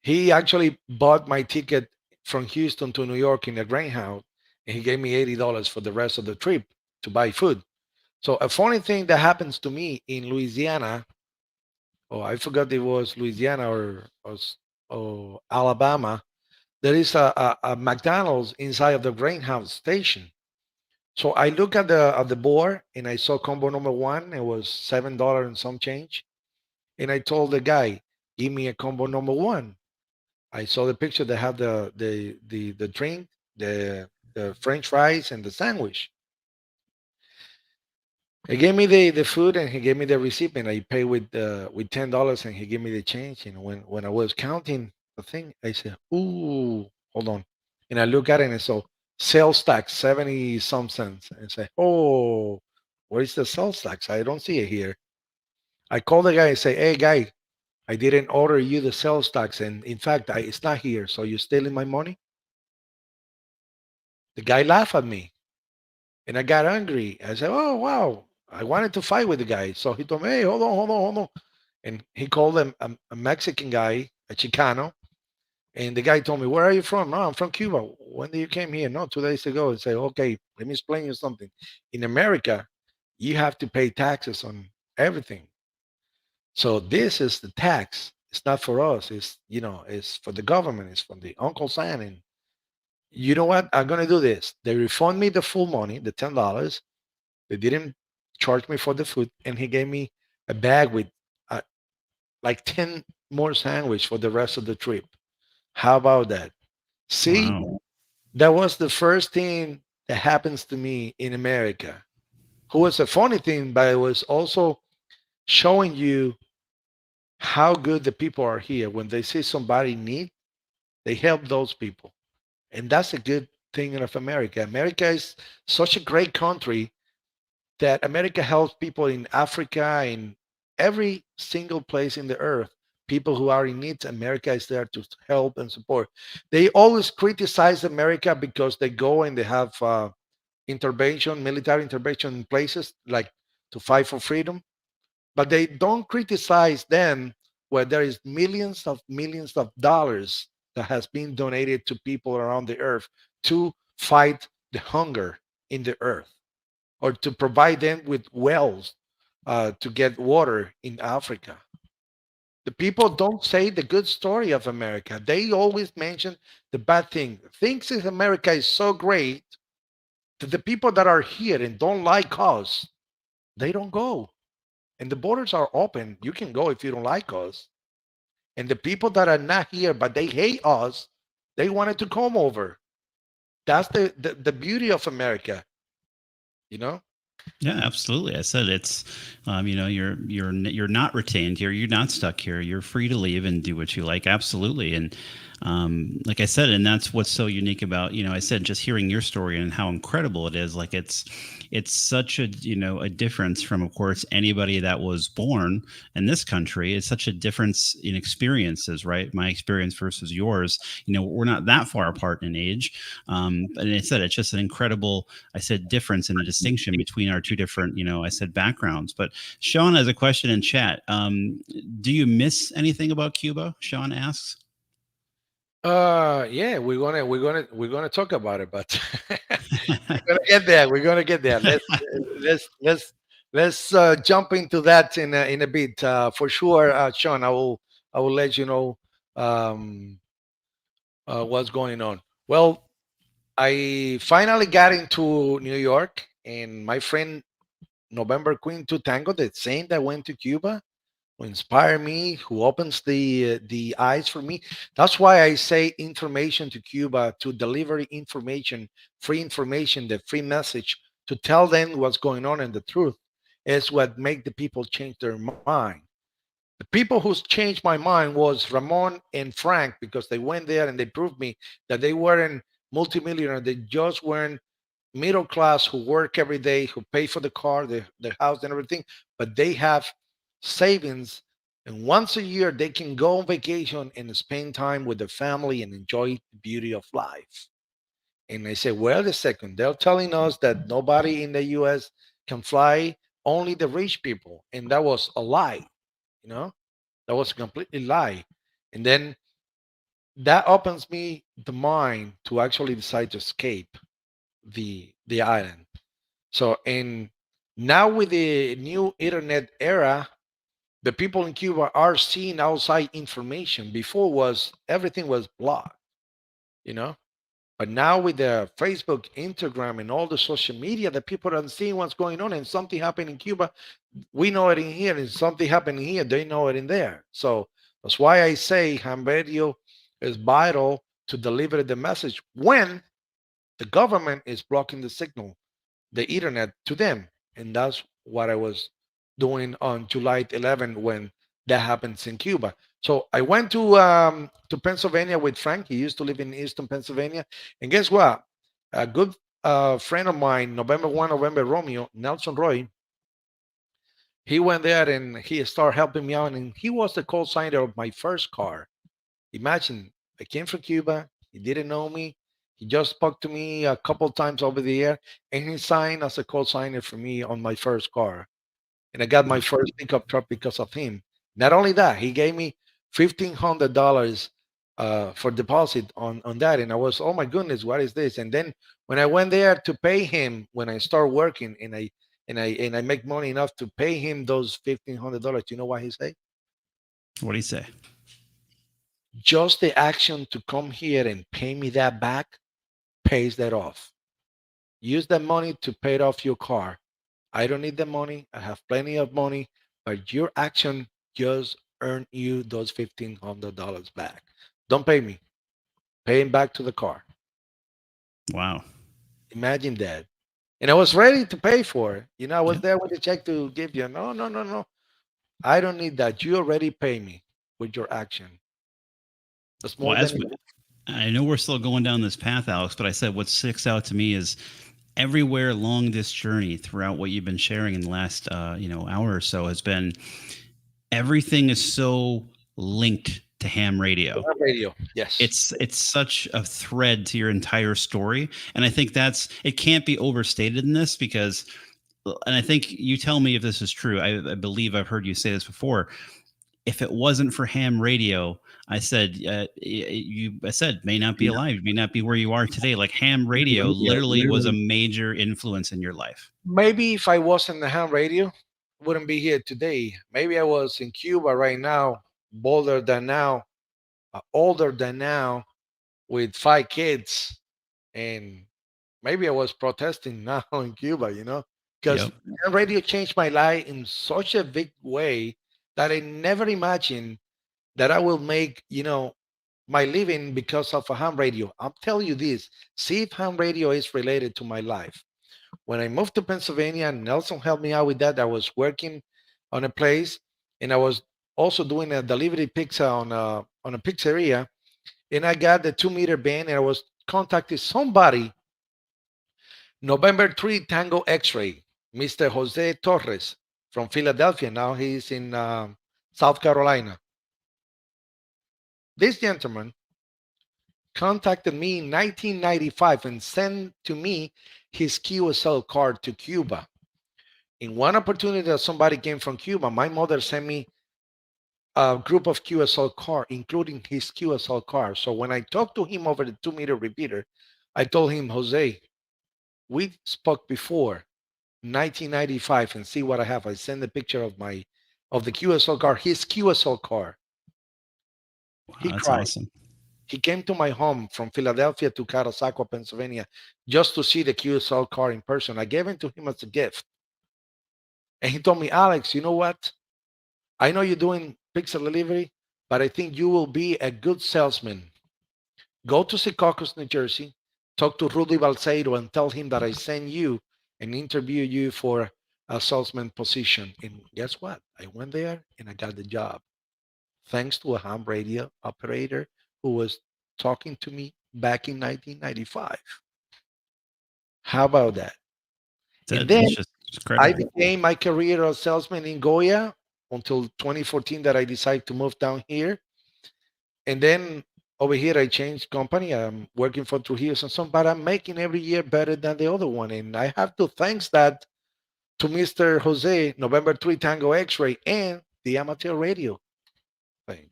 He actually bought my ticket from Houston to New York in a Greyhound, and he gave me $80 for the rest of the trip to buy food. So a funny thing that happens to me in Louisiana, oh, I forgot it was Louisiana or Alabama. There is a McDonald's inside of the Greyhound station. So I look at the board and I saw combo number one. It was $7 and some change. And I told the guy, "Give me a combo number one." I saw the picture that had the drink, the French fries, and the sandwich. He gave me the food and he gave me the receipt and I paid with $10 and he gave me the change. And when I was counting the thing, I said, "Ooh, hold on." And I look at it and I saw sales tax 70 some cents. And I say, "Oh, where is the sales tax? I don't see it here." I call the guy and say, "Hey guy, I didn't order you the sales tax, and in fact, it's not here. So you're stealing my money?" The guy laughed at me, and I got angry. I said, "Oh wow!" I wanted to fight with the guy, so he told me, "Hey, hold on, hold on, hold on," and he called him a Mexican guy, a Chicano, and the guy told me, "Where are you from?" "No, I'm from Cuba." "When did you came here?" "No, 2 days ago." And say, "Okay, let me explain you something. In America, you have to pay taxes on everything. So this is the tax. It's not for us. It's for the government. It's for the Uncle Sam. And you know what? I'm gonna do this. They refund me the full money, the $10. They didn't charge me for the food, and he gave me a bag with uh, like 10 more sandwich for the rest of the trip. How about that? See, Wow. that was the first thing that happens to me in America. Who was a funny thing, but it was also showing you how good the people are here. When they see somebody in need, they help those people. And that's a good thing of America. America is such a great country that America helps people in Africa, in every single place in the earth. People who are in need, America is there to help and support. They always criticize America because they go and they have intervention, military intervention in places like to fight for freedom, but they don't criticize them where there is millions of dollars that has been donated to people around the earth to fight the hunger in the earth or to provide them with wells to get water in Africa. The people don't say the good story of America. They always mention the bad thing. Things in America is so great that the people that are here and don't like us, they don't go. And the borders are open. You can go if you don't like us. And the people that are not here but they hate us, they wanted to come over. That's the beauty of America, you know. Yeah, absolutely. I said it's, you're not retained here. You're not stuck here. You're free to leave and do what you like. Absolutely. And like I said, and that's what's so unique about, I said just hearing your story and how incredible it is. Like it's such a, a difference from, of course, anybody that was born in this country. It's such a difference in experiences, right? My experience versus yours. We're not that far apart in age. And I said it's just an incredible, I said, difference and a distinction between our two different, I said, backgrounds. But Sean has a question in chat. Do you miss anything about Cuba? Sean asks. Yeah, we're gonna talk about it, but we're gonna get there. We're gonna get there. Let's jump into that in a bit. For sure, Sean. I will let you know um, what's going on. Well, I finally got into New York, and my friend November Queen to Tango, the same that went to Cuba, who inspire me, who opens the eyes for me. That's why I say information to Cuba, to deliver information, the free message, to tell them what's going on and the truth is what make the people change their mind. The people who's changed my mind was Ramon and Frank because they went there and they proved me that they weren't multimillionaire. They just weren't middle class who work every day, who pay for the car, the house, and everything, but they have savings. And once a year, they can go on vacation and spend time with their family and enjoy the beauty of life. And I say, well, the second, they're telling us that nobody in the US can fly, only the rich people. And that was a lie, you know, that was a completely lie. And then that opens me the mind to actually decide to escape the island. So, and now with the new internet era, the people in Cuba are seeing outside information. Before was everything was blocked, you know. But now with the Facebook, Instagram, and all the social media, the people are seeing what's going on, and something happened in Cuba, we know it in here, and something happening here, they know it in there. So that's why I say ham radio is vital to deliver the message when the government is blocking the signal, the internet to them. And that's what I was doing on July 11 when that happens in Cuba. So I went to Pennsylvania with Frank. He used to live in Eastern Pennsylvania. And guess what? A good friend of mine, November 1, November Romeo, Nelson Roy, he went there and he started helping me out. And he was the co-signer of my first car. Imagine, I came from Cuba. He didn't know me. He just spoke to me a couple times over the air, and he signed as a co-signer for me on my first car. And I got my first pickup truck because of him. Not only that, he gave me $1,500 for deposit on that, and I was, oh my goodness, what is this? And then when I went there to pay him, when I start working, and I make money enough to pay him those $1,500, you know what he said? What do you say? Just the action to come here and pay me that back pays that off. Use that money to pay off your car. I don't need the money. I have plenty of money, but your action just earned you those $1,500 back. Don't pay me. Pay him back to the car. Wow. Imagine that. And I was ready to pay for it. I was Yeah. there with a check to give you. No, no, no, no. I don't need that. You already pay me with your action. That's Well, more than enough. I know we're still going down this path, Alex, but I said what sticks out to me is everywhere along this journey throughout what you've been sharing in the last hour or so has been everything is so linked to ham radio. Radio. Yes. It's such a thread to your entire story, and I think that's it can't be overstated in this because, and I think you tell me if this is true. I believe I've heard you say this before. If it wasn't for ham radio, I said I said may not be alive, may not be where you are today. Like ham radio literally was a major influence in your life. Maybe if I wasn't the ham radio, wouldn't be here today. Maybe I was in Cuba right now, bolder than now, older than now, with 5 kids, and maybe I was protesting now in Cuba. Because Yep. ham radio changed my life in such a big way that I never imagined that I will make my living because of a ham radio. I'll tell you this: see if ham radio is related to my life. When I moved to Pennsylvania, Nelson helped me out with that. I was working on a place, and I was also doing a delivery pizza on a pizzeria. And I got the 2 meter band, and I was contacting somebody. November 3 Tango X-ray, Mr. Jose Torres from Philadelphia. Now he's in South Carolina. This gentleman contacted me in 1995 and sent to me his QSL card to Cuba. In one opportunity that somebody came from Cuba, my mother sent me a group of QSL car, including his QSL car. So when I talked to him over the 2 meter repeater, I told him, Jose, we spoke before 1995, and see what I have. I sent a picture of the QSL car, his QSL car. Wow, He that's cried. awesome. He came to my home from Philadelphia to Carasaqua, Pennsylvania, just to see the QSL car in person. I gave it to him as a gift. And he told me, Alex, you know what? I know you're doing pizza delivery, but I think you will be a good salesman. Go to Secaucus, New Jersey, talk to Rudy Balseiro and tell him that I sent you and interview you for a salesman position. And guess what? I went there and I got the job thanks to a ham radio operator who was talking to me back in 1995. How about that? And That's then just I incredible. began my career as salesman in Goya until 2014 that I decided to move down here. And then over here, I changed company. I'm working for Trujillo and Son, but I'm making every year better than the other one. And I have to thanks that to Mr. Jose, November 3 Tango X-Ray, and the amateur radio thing,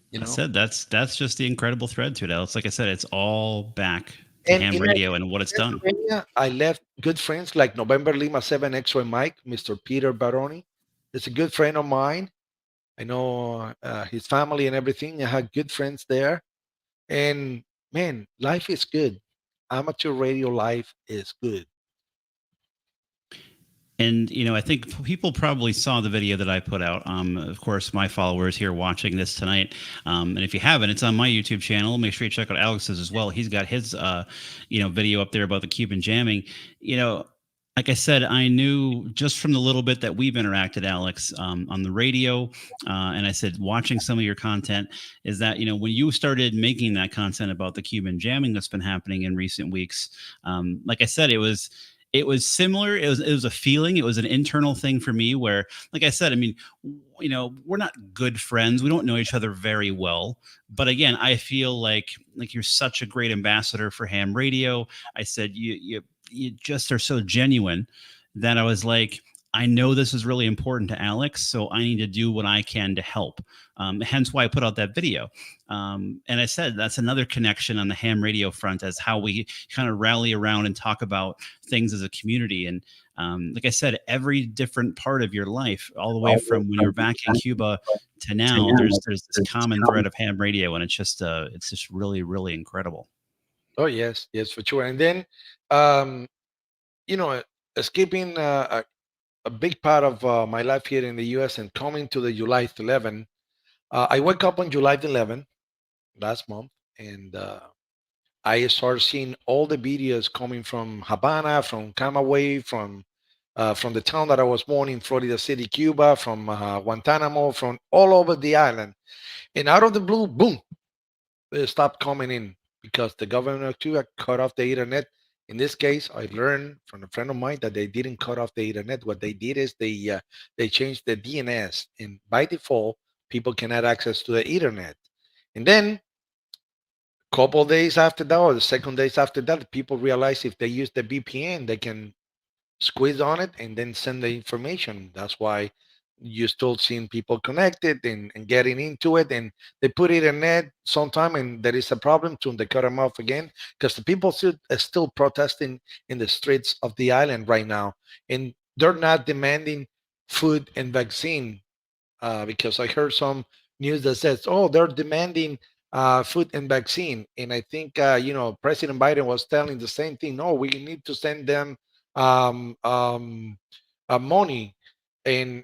you I know. said that's just the incredible thread to it, Alex. Like I said, it's all back to And ham in radio and what it's done. Pennsylvania, I left good friends like November Lima 7 X-Ray Mike, Mr. Peter Baroni. It's a good friend of mine. I know his family and everything. I had good friends there. And man, life is good. Amateur radio life is good. And I think people probably saw the video that I put out. Of course, my followers here watching this tonight, and if you haven't, it's on my YouTube channel. Make sure you check out Alex's as well. He's got his, video up there about the Cuban jamming. You know, like I said, I knew just from the little bit that we've interacted, Alex, on the radio, and I said watching some of your content is that when you started making that content about the Cuban jamming that's been happening in recent weeks, like I said, it was similar. It was a feeling. It was an internal thing for me where, like I said, I mean, we're not good friends. We don't know each other very well. But again, I feel like you're such a great ambassador for ham radio. I said you just are so genuine that I was like, I know this is really important to Alex, so I need to do what I can to help. Hence why I put out that video. And I said that's another connection on the ham radio front as how we kind of rally around and talk about things as a community. And like I said, every different part of your life, all the way from when you're back in Cuba to now, there's this common thread of ham radio, and it's just really really incredible. Oh yes, yes, for sure. And then, um, you know, escaping a big part of my life here in the U.S. and coming to the July 11. I woke up on July 11 last month, and I started seeing all the videos coming from Havana, from Camagüey, from the town that I was born in, Florida City, Cuba, from Guantanamo, from all over the island. And out of the blue, boom, they stopped coming in because the government of Cuba cut off the internet. In this case, I learned from a friend of mine that they didn't cut off the internet. What they did is they changed the DNS, and by default, people can have access to the internet. And then couple days after that, or the second days after that, people realize if they use the VPN, they can squeeze on it and then send the information. That's why you still seeing people connected and getting into it, and they put it in net sometime, and there is a problem to they cut them off again because the people still protesting in the streets of the island right now, and they're not demanding food and vaccine because I heard some news that says, "Oh, they're demanding food and vaccine," and I think President Biden was telling the same thing. No, we need to send them um, um, money, and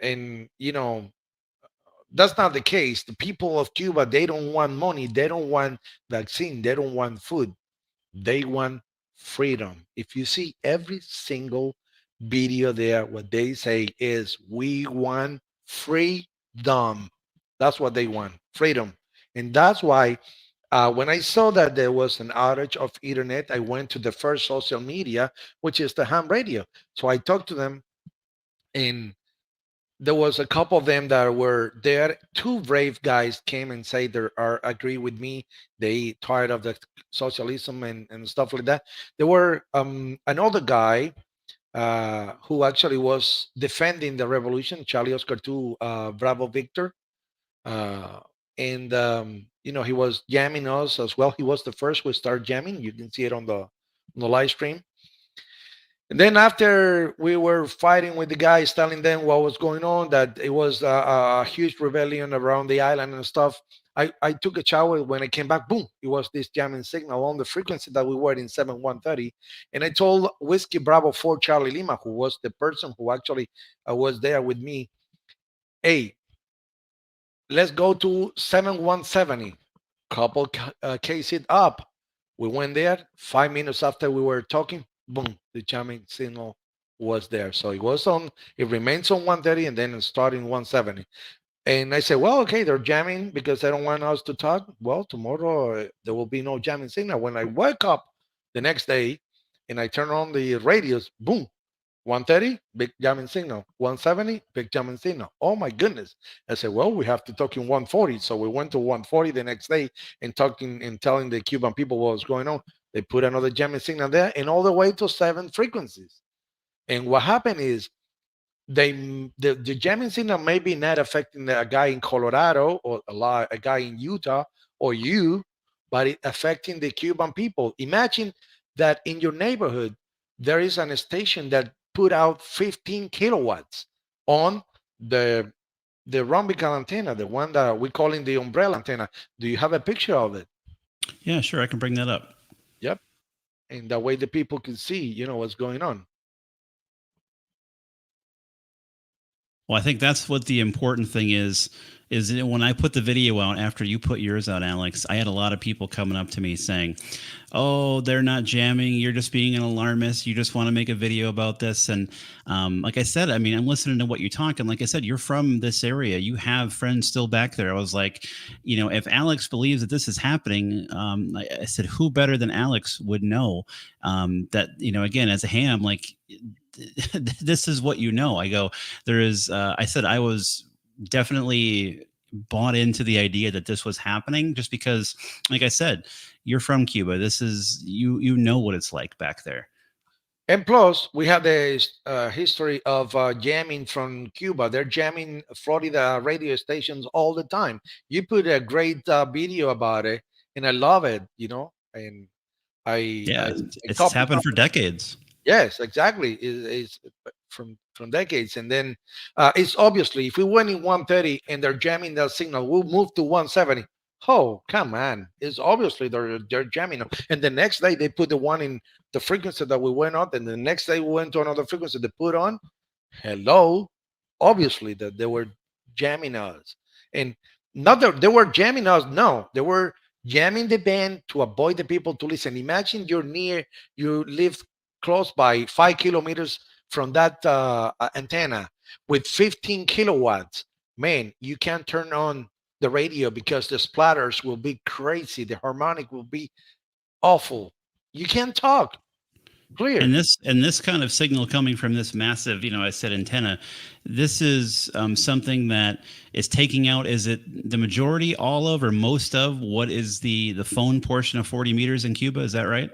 that's not the case. The people of Cuba, they don't want money, they don't want vaccine, they don't want food, they want freedom. If you see every single video there, what they say is, we want freedom. That's what they want, freedom. And that's why when I saw that there was an outage of internet, I went to the first social media, which is the ham radio. So I talked to them, and there was a couple of them that were there. Two brave guys came and say they are agree with me. They tired of the socialism and stuff like that. There were another guy. who actually was defending the revolution, Charlie Oscar II, Bravo Victor. Uh, and, he was jamming us as well. He was the first who started jamming. You can see it on the live stream. And then after we were fighting with the guys, telling them what was going on, that it was a huge rebellion around the island and stuff. I took a shower. When I came back, boom, it was this jamming signal on the frequency that we were in 7130. And I told Whiskey Bravo 4 Charlie Lima, who was the person who actually was there with me, hey, let's go to 7170. Couple case it up. We went there. 5 minutes after we were talking, boom, the jamming signal was there. So it was on. It remains on 130 and then starting 170. And I said, well, okay, they're jamming because they don't want us to talk. Well, tomorrow there will be no jamming signal. When I wake up the next day and I turn on the radios, boom, 130, big jamming signal. 170, big jamming signal. Oh my goodness. I said, well, we have to talk in 140. So we went to 140 the next day and talking and telling the Cuban people what was going on. They put another jamming signal there and all the way to 7 frequencies. And what happened is the jamming signal may be not affecting a guy in Colorado or a guy in Utah or you, but it affecting the Cuban people. Imagine that in your neighborhood there is an station that put out 15 kilowatts on the the rhombical antenna, the one that we call in the umbrella antenna. Do you have a picture of it? Yeah, sure, I can bring that up. Yep. And that way the people can see, what's going on. Well, I think that's what the important thing is that when I put the video out after you put yours out, Alex, I had a lot of people coming up to me saying, "Oh, they're not jamming. You're just being an alarmist. You just want to make a video about this." And like I said, I mean, I'm listening to what you talk, and like I said, you're from this area. You have friends still back there. I was like, if Alex believes that this is happening, I said, who better than Alex would know that? Again, as a ham, like this is what I go, there is I said I was definitely bought into the idea that this was happening just because, like I said, you're from Cuba. This is you know what it's like back there. And plus, we have the history of jamming from Cuba. They're jamming Florida radio stations all the time. You put a great video about it, and I love it. And I Yeah, I, I it's copy. happened for decades. Yes, exactly. Is from decades, and then it's obviously if we went in 130 and they're jamming that signal, we'll move to 170. Oh, come on! It's obviously they're jamming them. And the next day they put the one in the frequency that we went on, and the next day we went to another frequency they put on. Hello, obviously that they were jamming us, and not that they were jamming us. No, they were jamming the band to avoid the people to listen. Imagine you live close by 5 kilometers from that antenna with 15 kilowatts. Man, you can't turn on the radio because the splatters will be crazy. The harmonic will be awful. You can't talk clear. And this kind of signal coming from this massive, I said antenna, this is something that is taking out. Is it the majority, all of, or most of what is the phone portion of 40 meters in Cuba? Is that right?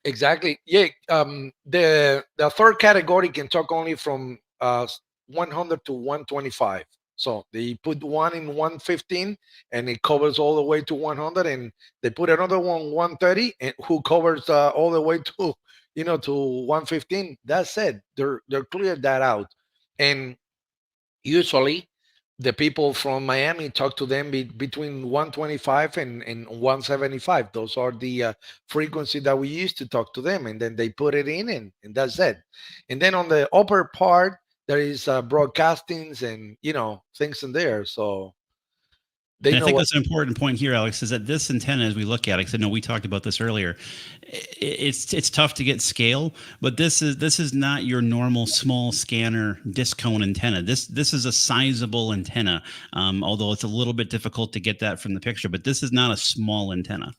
Exactly. Yeah. The third category can talk only from 100 to 125. So they put one in 115 and it covers all the way to 100, and they put another one 130 and who covers all the way to to 115. That's it. They're cleared that out, and usually the people from Miami talk to them between 125 and 175. Those are the frequency that we used to talk to them, and then they put it in, and that's it. And then on the upper part, there is broadcastings and things in there, so they And I know think what. that's an important point here, Alex, is that this antenna, as we look at it, because I know we talked about this earlier, it's tough to get scale, but this is not your normal small scanner disc cone antenna. This is a sizable antenna, although it's a little bit difficult to get that from the picture. But this is not a small antenna.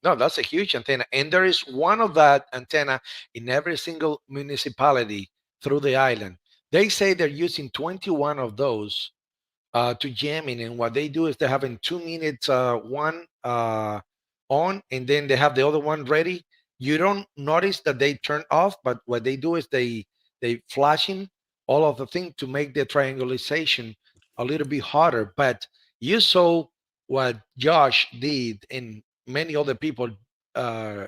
No, that's a huge antenna, and there is one of that antenna in every single municipality through the island. They say they're using 21 of those to jamming. And what they do is they have in 2 minutes one on, and then they have the other one ready. You don't notice that they turn off, but what they do is they flashing all of the thing to make the triangulation a little bit harder. But you saw what Josh did and many other people uh,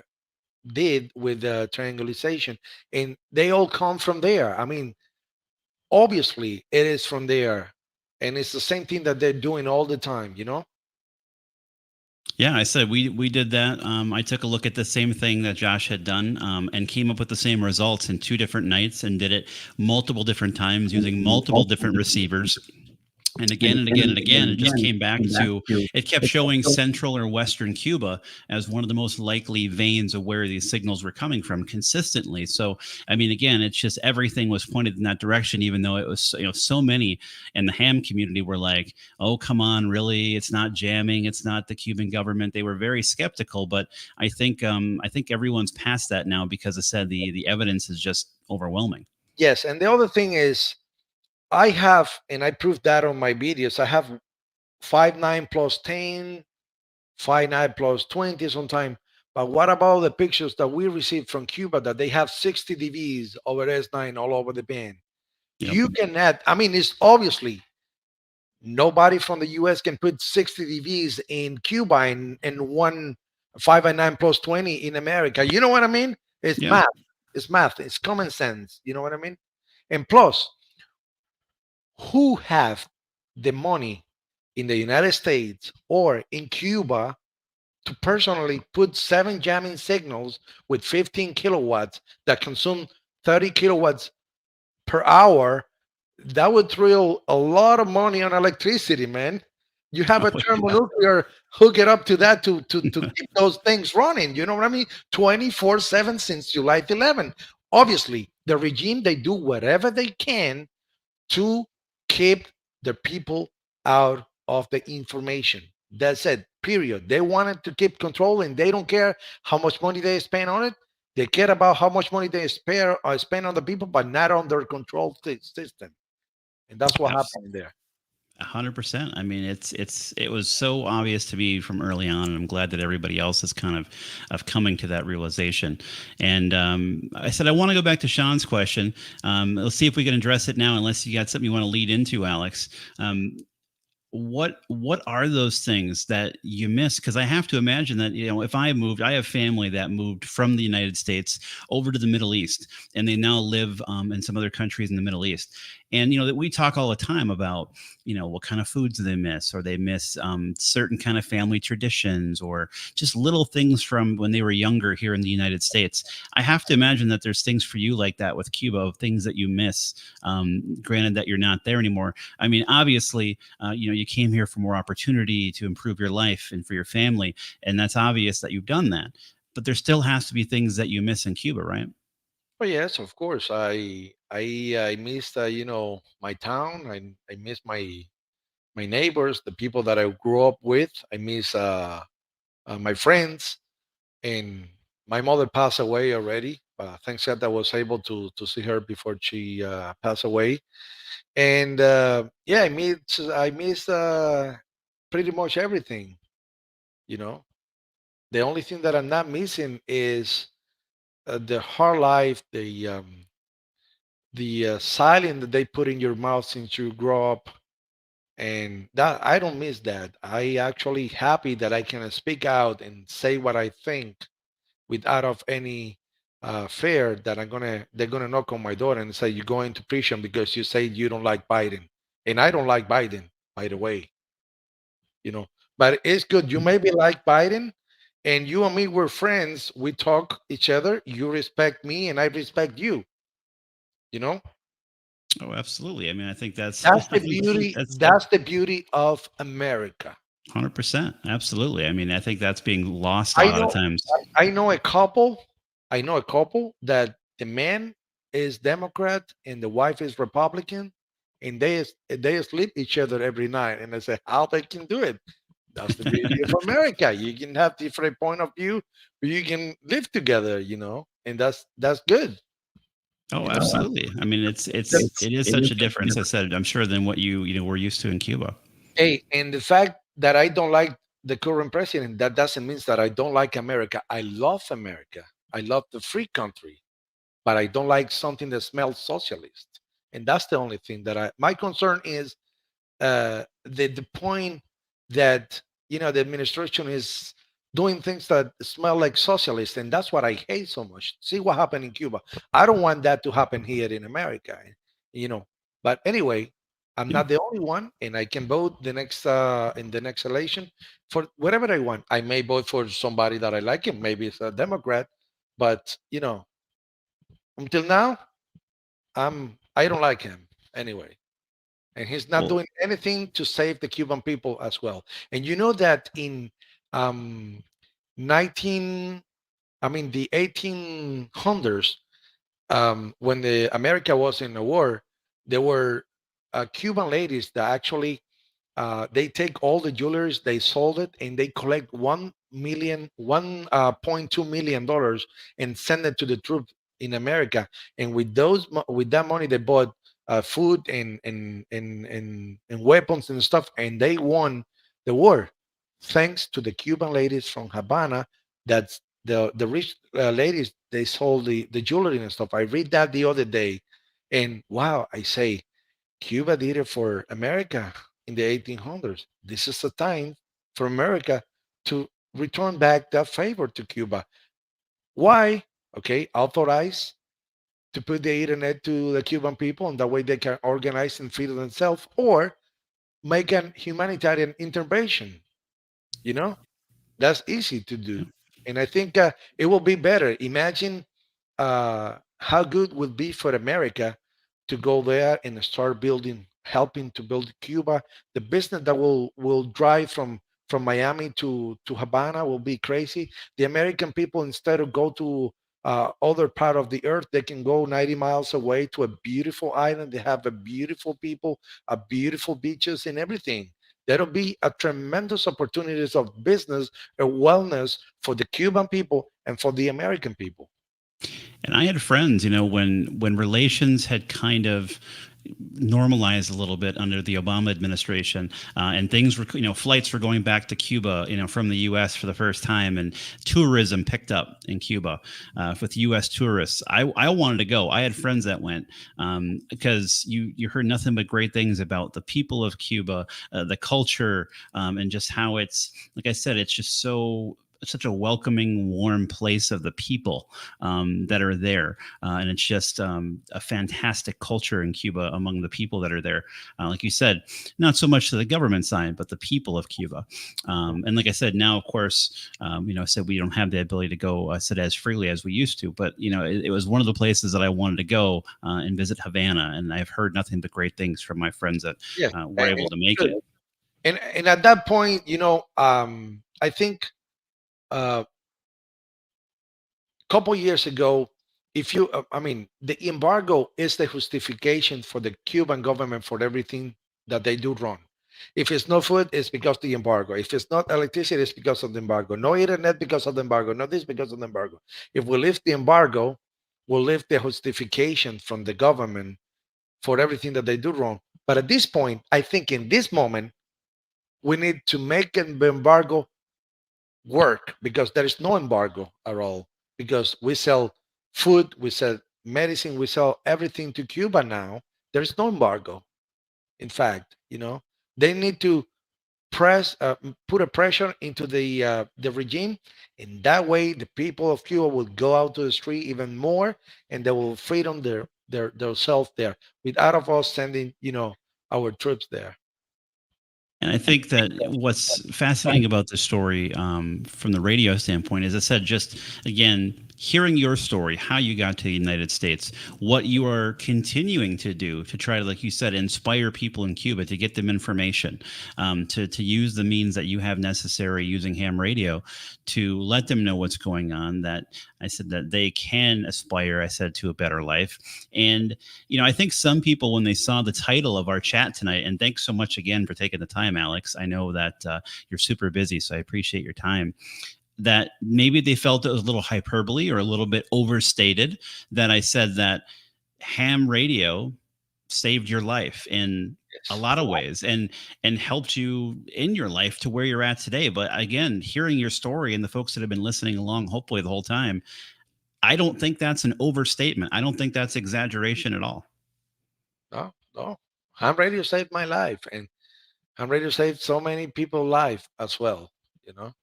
did with the triangulation, and they all come from there. I mean, obviously, it is from there, and it's the same thing that they're doing all the time. You know? Yeah, I said we did that. I took a look at the same thing that Josh had done, and came up with the same results in two different nights, and did it multiple different times using multiple different receivers. And again and again and again, it just came back to, it kept showing central or western Cuba as one of the most likely veins of where these signals were coming from consistently. So, I mean, again, it's just everything was pointed in that direction, even though it was, so many in the ham community were like, oh, come on, really? It's not jamming. It's not the Cuban government. They were very skeptical, but I think everyone's past that now because I said the evidence is just overwhelming. Yes, and the other thing is, I have, and I proved that on my videos. I have 5 9 plus 10, 5 9 plus 20 sometime. But what about the pictures that we received from Cuba that they have 60 DVs over S9 all over the band? Yep. You can add, I mean, it's obviously nobody from the US can put 60 DVs in Cuba and one 5 and 9 plus 20 in America. You know what I mean? It's Yeah. math. It's math. It's common sense. You know what I mean? And plus, who have the money in the United States or in Cuba to personally put 7 jamming signals with 15 kilowatts that consume 30 kilowatts per hour? That would thrill a lot of money on electricity, man. You have Oh a yeah. thermonuclear, hook it up to that to keep those things running. You know what I mean? 24/7 since July 11. Obviously, the regime, they do whatever they can to keep the people out of the information. That's it. Period. They wanted to keep control, and they don't care how much money they spend on it. They care about how much money they spend on the people, but not on their control system. And that's what happened there. 100%. I mean, it was so obvious to me from early on, and I'm glad that everybody else is kind of coming to that realization. And I said I want to go back to Sean's question. Let's see if we can address it now, unless you got something you want to lead into, Alex. What are those things that you miss? Because I have to imagine that, if I have family that moved from the United States over to the Middle East, and they now live in some other countries in the Middle East. And that we talk all the time about, what kind of foods do they miss, or they miss certain kind of family traditions, or just little things from when they were younger here in the United States. I have to imagine that there's things for you like that with Cuba, of things that you miss, granted that you're not there anymore. I mean, obviously, you came here for more opportunity to improve your life and for your family, and that's obvious that you've done that. But there still has to be things that you miss in Cuba, right? Oh yes, of course. I missed my town. I miss my neighbors, the people that I grew up with. I miss my friends, and my mother passed away already. Thanks God I was able to see her before she passed away. And yeah, I miss pretty much everything. You know, the only thing that I'm not missing is the hard life, the silence that they put in your mouth since you grow up, and that I don't miss that. I actually happy that I can speak out and say what I think without of any fear that they're gonna knock on my door and say you're going to prison because you say you don't like Biden, and I don't like Biden, by the way. you know but it's good. You maybe like Biden, and you and me were friends. We talk each other. You respect me and I respect you. you know Oh, absolutely. I mean, I think that's that's I the think beauty that's that's the beauty of America. 100%. Absolutely. I mean, I think that's being lost a I lot of know times. I know a couple. I know a couple that the man is Democrat and the wife is Republican, and they sleep each other every night. And I say, how they can do it? That's the beauty of America. You can have different point of view, but you can live together. And that's good. Oh, You know, absolutely. I mean, The- it is such a difference, I said, I'm sure, than what were used to in Cuba. hey, and the fact that I don't like the current president, that doesn't mean that I don't like America. I love America. I love the free country, but I don't like something that smells socialist. And that's the only thing that my concern is, the point that, the administration is doing things that smell like socialist, and that's what I hate so much. See what happened in Cuba. I don't want that to happen here in America, you know. But anyway, I'm Yeah. not the only one, and I can vote the next in the next election for whatever I want. I may vote for somebody that I like, and maybe it's a Democrat, but until now, I don't like him anyway, and he's not Well, doing anything to save the Cuban people as well. And you know that in um 19 I mean the 1800s, when the America was in a war, there were Cuban ladies that actually, they take all the jewelry, they sold it, and they collect 1.2 million dollars and send it to the troops in America. And with that money, they bought food and weapons and stuff, and they won the war thanks to the Cuban ladies from Havana. That's the rich ladies. They sold the jewelry and stuff. I read that the other day, and wow, I say Cuba did it for America in the 1800s. This is a time for America to return back that favor to Cuba. Why? Okay, authorize to put the internet to the Cuban people, and that way they can organize and feed themselves, or make an humanitarian intervention. You know, that's easy to do, yeah. and I think it will be better. Imagine how good would be for America to go there and start building, helping to build Cuba. The business that will drive from Miami to Havana will be crazy. The American people, instead of go to other part of the earth, they can go 90 miles away to a beautiful island. They have a beautiful people, a beautiful beaches and everything. That'll be a tremendous opportunities of business and wellness for the Cuban people and for the American people. And I had friends, when relations had kind of normalized a little bit under the Obama administration, and things were, flights were going back to Cuba, from the U.S. for the first time, and tourism picked up in Cuba with U.S. tourists. I wanted to go. I had friends that went, because you heard nothing but great things about the people of Cuba, the culture, and just how it's, like I said, it's just such a welcoming, warm place of the people that are there, and it's just a fantastic culture in Cuba among the people that are there. Like you said, not so much to the government side, but the people of Cuba. And like I said, now of course, I said we don't have the ability to go, said as freely as we used to, but it was one of the places that I wanted to go and visit Havana, and I've heard nothing but great things from my friends that Yes, were able to make good. it. And at that point, I think a couple years ago, if you, I mean, the embargo is the justification for the Cuban government for everything that they do wrong. If it's no food, it's because the embargo. If it's not electricity, it's because of the embargo. No internet because of the embargo. No this because of the embargo. If we lift the embargo, we'll lift the justification from the government for everything that they do wrong. But at this point, I think in this moment, we need to make an embargo work, because there is no embargo at all, because we sell food, we sell medicine, we sell everything to Cuba now. There is no embargo. In fact, they need to put a pressure into the regime, and that way the people of Cuba will go out to the street even more, and they will freedom their self there without of us sending our troops there. And I think that what's fascinating about this story, from the radio standpoint, is I said, just again, hearing your story, how you got to the United States, what you are continuing to do to try to, like you said, inspire people in Cuba to get them information, to use the means that you have necessary using ham radio to let them know what's going on. That I said that they can aspire, I said, to a better life. And I think some people, when they saw the title of our chat tonight, and thanks so much again for taking the time, Alex. I know that you're super busy, so I appreciate your time. That maybe they felt it was a little hyperbole or a little bit overstated, that I said that ham radio saved your life in a Yes. lot of ways, and helped you in your life to where you're at today. But again, hearing your story and the folks that have been listening along, hopefully the whole time, I don't think that's an overstatement. I don't think that's exaggeration at all. No, no. Ham radio saved my life, and ham radio saved so many people's life as well. You know,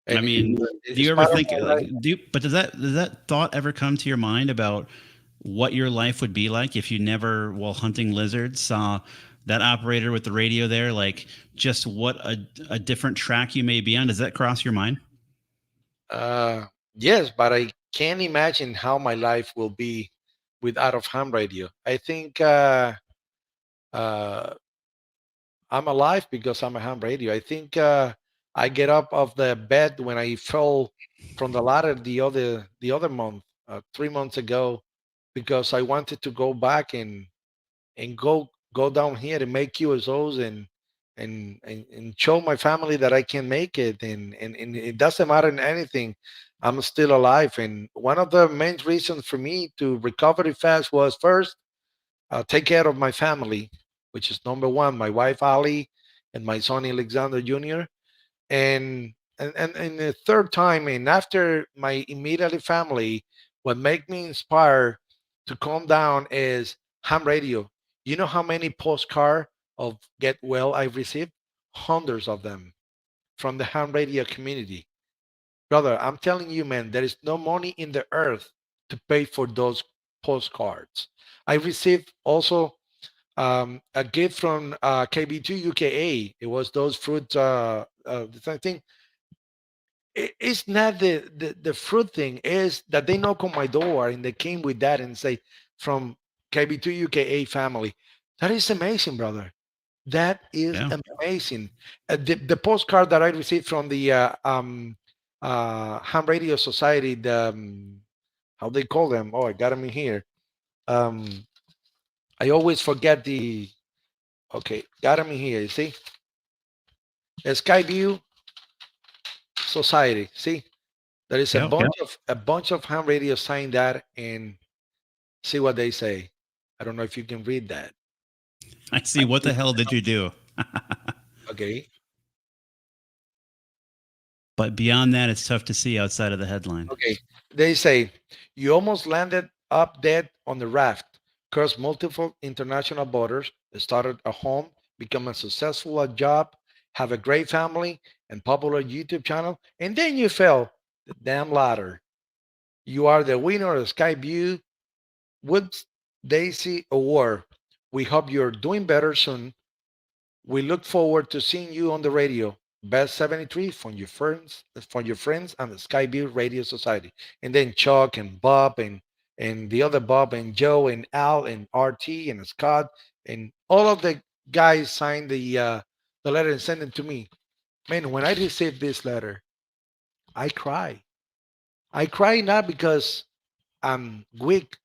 I and mean, do it's you ever part of think my like life. but does that thought ever come to your mind about what your life would be like if you never, while hunting lizards, saw that operator with the radio there? Like, just what a different track you may be on. Does that cross your mind? Uh, yes, but I can't imagine how my life will be without of ham radio. I think uh, I'm alive because I'm a ham radio. I think I get up of the bed when I fell from the ladder the other month, 3 months ago, because I wanted to go back and go down here and make QSOs and show my family that I can make it, and it doesn't matter in anything. I'm still alive, and one of the main reasons for me to recover it fast was first take care of my family, which is number one, my wife Ali and my son Alexander Jr. And the third time, and after my immediate family, what make me inspire to calm down is ham radio. You know how many postcard of get well I've received? Hundreds of them from the ham radio community. Brother, I'm telling you, man, there is no money in the earth to pay for those postcards. I received also a gift from KB2 UKA. It was those fruit. I think it's not the fruit thing. Is that they knock on my door and they came with that and say from KB2 UKA family. That is amazing, brother. That is Yeah. amazing. The postcard that I received from the Ham Radio Society, the how they call them? Oh, I got them in here. Um, I always forget the. Okay, got them in here. You see, Skyview Society. See, there is a Yep. bunch of ham radio saying that, and see what they say. I don't know if you can read that. I see. What the hell did you do? Okay. But beyond that, it's tough to see outside of the headline. Okay. They say you almost landed up dead on the raft, crossed multiple international borders, started a home, become a successful at job, have a great family and popular YouTube channel, and then you fell the damn ladder. You are the winner of the Skyview Woods Daisy Award. We hope you're doing better soon. We look forward to seeing you on the radio. Best 73 from your friends and the Skyview Radio Society. And then Chuck and Bob and the other Bob and Joe and Al and RT and Scott and all of the guys signed the letter and sent it to me. Man, when I received this letter, I cry. I cry not because I'm weak.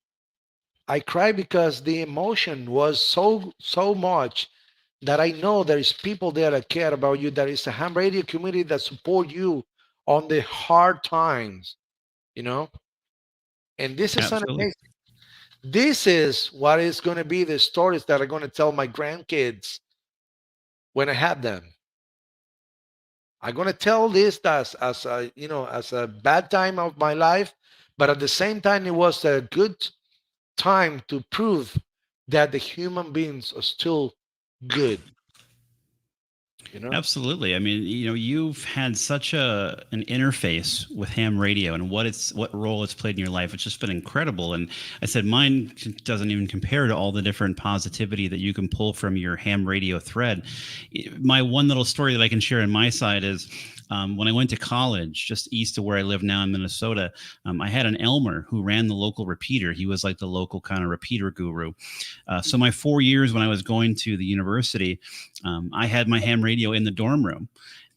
I cry because the emotion was so much that I know there is people there that care about you. There is a ham radio community that support you on the hard times, you know. And this is an Absolutely. amazing. This is what is going to be the stories that I'm going to tell my grandkids when I have them. I'm going to tell this as a as a bad time of my life, but at the same time it was a good time to prove that the human beings are still good. You know. Absolutely. I mean, you've had such an interface with ham radio and what role it's played in your life. It's just been incredible. And I said mine doesn't even compare to all the different positivity that you can pull from your ham radio thread. My one little story that I can share on my side is when I went to college, just east of where I live now in Minnesota, I had an Elmer who ran the local repeater. He was like the local kind of repeater guru. So my 4 years when I was going to the university, I had my ham radio in the dorm room.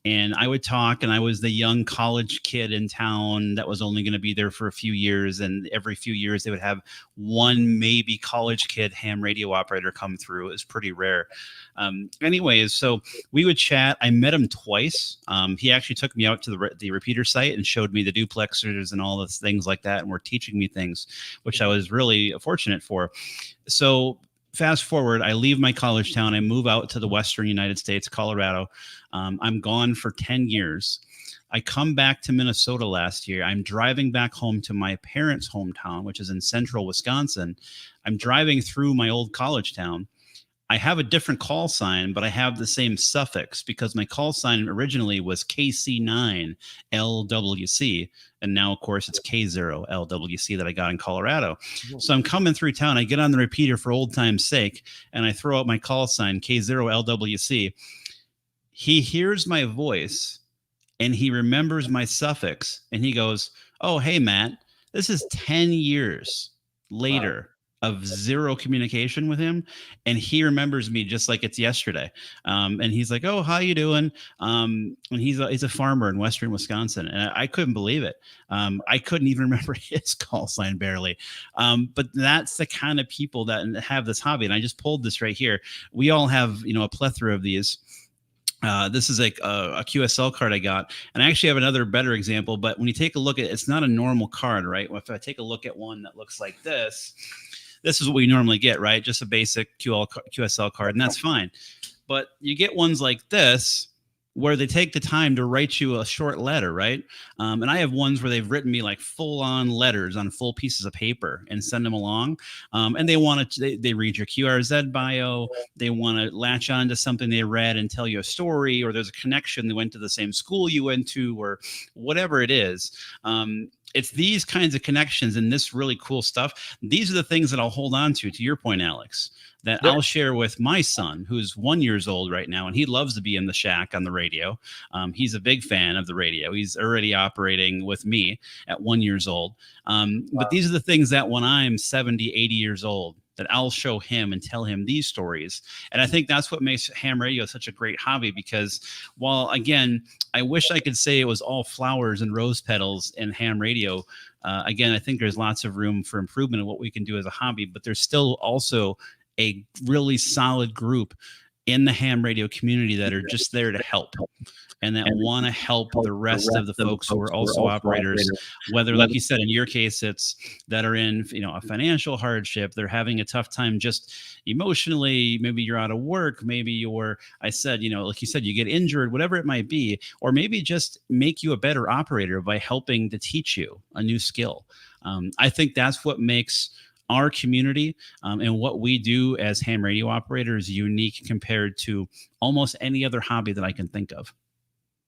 And I would talk, and I was the young college kid in town that was only going to be there for a few years. And every few years, they would have one maybe college kid ham radio operator come through. It was pretty rare. Anyways, so we would chat. I met him twice. He actually took me out to the repeater site and showed me the duplexers and all the things like that, and were teaching me things, which I was really fortunate for. So fast forward, I leave my college town. I move out to the Western United States, Colorado. I'm gone for 10 years. I come back to Minnesota last year. I'm driving back home to my parents' hometown, which is in central Wisconsin. I'm driving through my old college town. I have a different call sign, but I have the same suffix because my call sign originally was KC9LWC. And now, of course, it's K0LWC that I got in Colorado. Mhm. So I'm coming through town. I get on the repeater for old time's sake, and I throw out my call sign, K0LWC. He hears my voice and he remembers my suffix and he goes, "Oh, hey, Matt, this is 10 years Wow. later of zero communication with him. And he remembers me just like it's yesterday. And he's like, "Oh, how you doing?" And he's a farmer in Western Wisconsin. And I couldn't believe it. I couldn't even remember his call sign barely. But that's the kind of people that have this hobby. And I just pulled this right here. We all have, a plethora of these. This is a QSL card I got, and I actually have another better example. But when you take a look at, it's not a normal card, right? If I take a look at one that looks like this is what we normally get, right? Just a basic QSL card, and that's fine. But you get ones like this where they take the time to write you a short letter, right? And I have ones where they've written me like full on letters on full pieces of paper and send them along. And they want to, they read your QRZ bio. They want to latch on to something they read and tell you a story, or there's a connection. They went to the same school you went to, or whatever it is. It's these kinds of connections and this really cool stuff. These are the things that I'll hold on to your point, Alex, that Yep. I'll share with my son, who's 1 year old right now, and he loves to be in the shack on the radio. He's a big fan of the radio. He's already operating with me at 1 year old. But these are the things that when I'm 70, 80 years old, that I'll show him and tell him these stories. And I think that's what makes ham radio such a great hobby, because while, again, I wish I could say it was all flowers and rose petals in ham radio, again, I think there's lots of room for improvement in what we can do as a hobby, but there's still also a really solid group in the ham radio community that are just there to help and that want to help the rest of the folks who are also operators, whether, like you said, in your case, it's that are in, a financial hardship, they're having a tough time just emotionally, maybe you're out of work, maybe you're, I said, like you said, you get injured, whatever it might be, or maybe just make you a better operator by helping to teach you a new skill. I think that's what makes our community and what we do as ham radio operators unique compared to almost any other hobby that I can think of.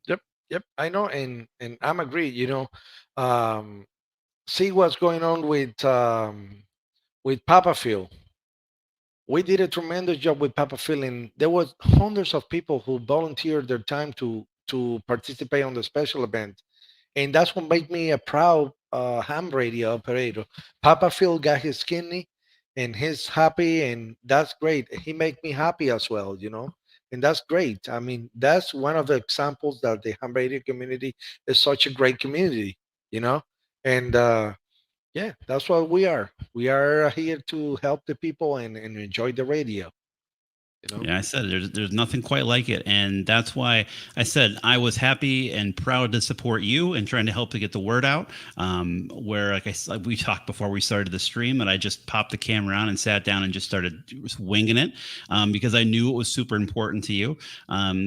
Yep. Yep. I know, and I'm agree. Um, see what's going on with Papa Phil. We did a tremendous job with Papa Phil, and there was hundreds of people who volunteered their time to participate on the special event, and that's what made me a proud ham radio operator. Papa Phil got his kidney, and he's happy, and that's great. He made me happy as well, and that's great. I mean, that's one of the examples that the ham radio community is such a great community, you know, and yeah, that's what we are. We are here to help the people and enjoy the radio, you know. Yeah, I said there's nothing quite like it, and that's why I said I was happy and proud to support you and trying to help to get the word out. Where like like we talked before we started the stream, and I just popped the camera on and sat down and just started winging it because I knew it was super important to you.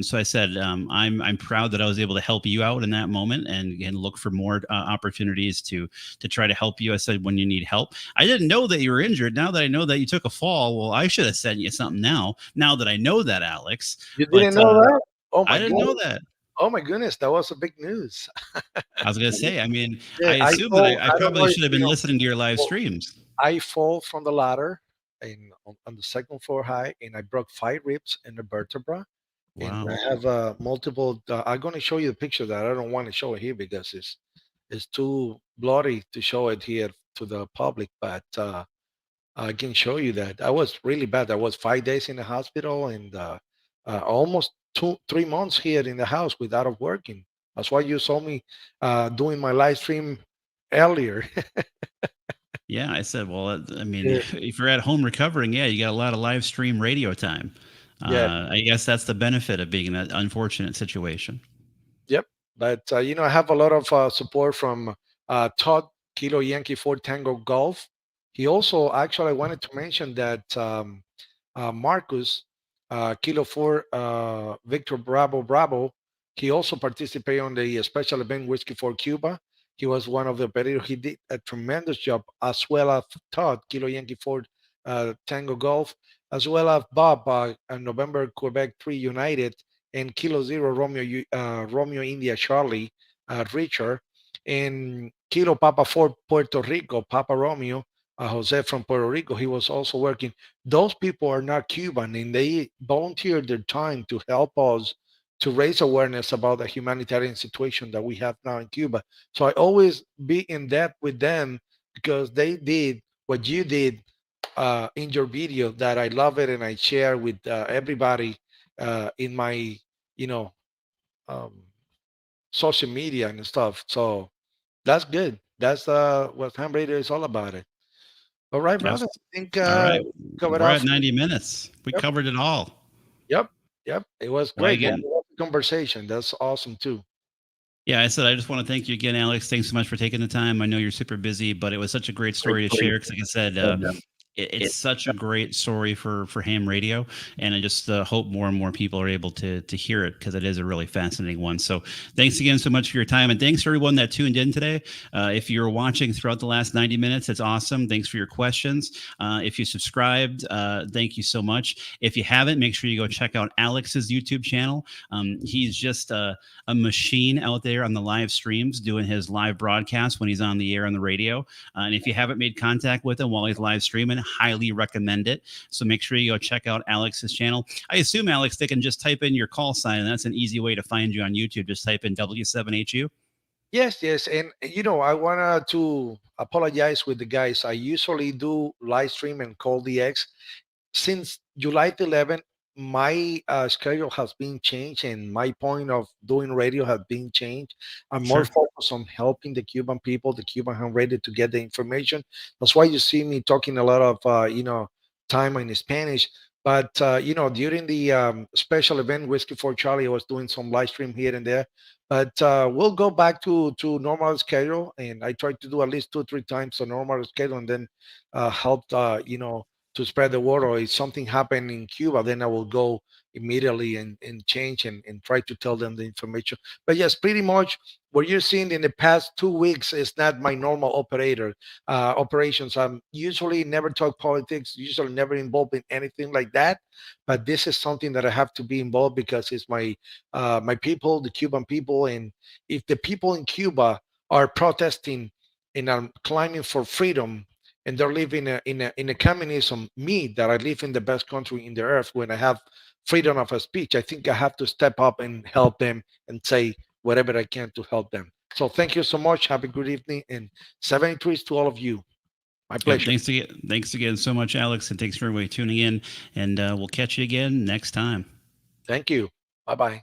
So I said I'm proud that I was able to help you out in that moment and look for more opportunities to try to help you. I said when you need help. I didn't know that you were injured. Now that I know that you took a fall, well, I should have sent you something now that I know that, Alex. You But didn't know that? Oh I my didn't know goodness! that. Oh my goodness! That was a big news. I was gonna say. I mean, I Yeah, I assume that fall. I I don't know probably if should have been listening to your live streams. I fall from the ladder on the second floor high, and I broke 5 ribs and a vertebra. And Wow. I have multiple. I'm going to show you the picture that I don't want to show it here because it's too bloody to show it here to the public. But I can show you that I was really bad. I was 5 days in the hospital and almost 3 months here in the house without of working. That's why you saw me doing my live stream earlier. Yeah, I said, well, I mean, Yeah. if you're at home recovering, yeah, you got a lot of live stream radio time. Yeah. I guess that's the benefit of being in that unfortunate situation. Yep. But I have a lot of support from Todd Kilo Yankee Ford Tango Golf. He also actually I wanted to mention that Marcus Kilo Four Victor Bravo Bravo. He also participated on the special event Whiskey for Cuba. He was one of the operators. He did a tremendous job, as well as Todd, Kilo Yankee 4 Tango Golf, as well as Bob, November Quebec 3 United, and Kilo Zero Romeo, Romeo India Charlie, Richard, and Kilo Papa 4 Puerto Rico, Papa Romeo, Jose from Puerto Rico. He was also working. Those people are not Cuban, and they volunteered their time to help us to raise awareness about the humanitarian situation that we have now in Cuba. So I always be in depth with them because they did what you did in your video. That I love it, and I share with everybody in my, you know, um, social media and stuff. So that's good. That's what ham radio is all about. It. All right, brother. Abs- I think All right. covered We're off. at 90 minutes. We Yep, covered it all. yep, yep. It was Well, great. again, Conversation. That's awesome too. yeah, I said I just want to thank you again, Alex. Thanks so much for taking the time. I know you're super busy, but it was such a great story to share. Because, like I said, it's such a great story for ham radio, and I just hope more and more people are able to hear it because it is a really fascinating one. So thanks again so much for your time, and thanks to everyone that tuned in today. If you're watching throughout the last 90 minutes, it's awesome. Thanks for your questions. If you subscribed, thank you so much. If you haven't, make sure you go check out Alex's YouTube channel. He's just a machine out there on the live streams doing his live broadcasts when he's on the air on the radio. And if you haven't made contact with him while he's live streaming, highly recommend it. So make sure you go check out Alex's channel. I assume, Alex, they can just type in your call sign, and that's an easy way to find you on YouTube. Just type in W7HU. Yes, yes, and I wanted to apologize with the guys. I usually do live stream and call the X. Since July 11th, my schedule has been changed and my point of doing radio has been changed. I'm more Sure. focused on helping the Cuban people, the Cuban ham radio to get the information. That's why you see me talking a lot of, time in Spanish. But, during the special event, Whiskey for Charlie, I was doing some live stream here and there. But we'll go back to normal schedule. And I try to do at least 2, 3 times the normal schedule and then help, to spread the word, or if something happened in Cuba, then I will go immediately and change and try to tell them the information. But yes, pretty much what you're seeing in the past 2 weeks is not my normal operations. I'm usually never talk politics, usually never involved in anything like that. But this is something that I have to be involved because it's my people, the Cuban people, and if the people in Cuba are protesting and are climbing for freedom and they're living in a communism, me that I live in the best country in the earth, when I have freedom of speech, I think I have to step up and help them and say whatever I can to help them. So thank you so much. Have a good evening, and 73 to all of you. My Yep. pleasure. Thanks again so much, Alex, and thanks for everybody tuning in. And we'll catch you again next time. Thank you. Bye bye.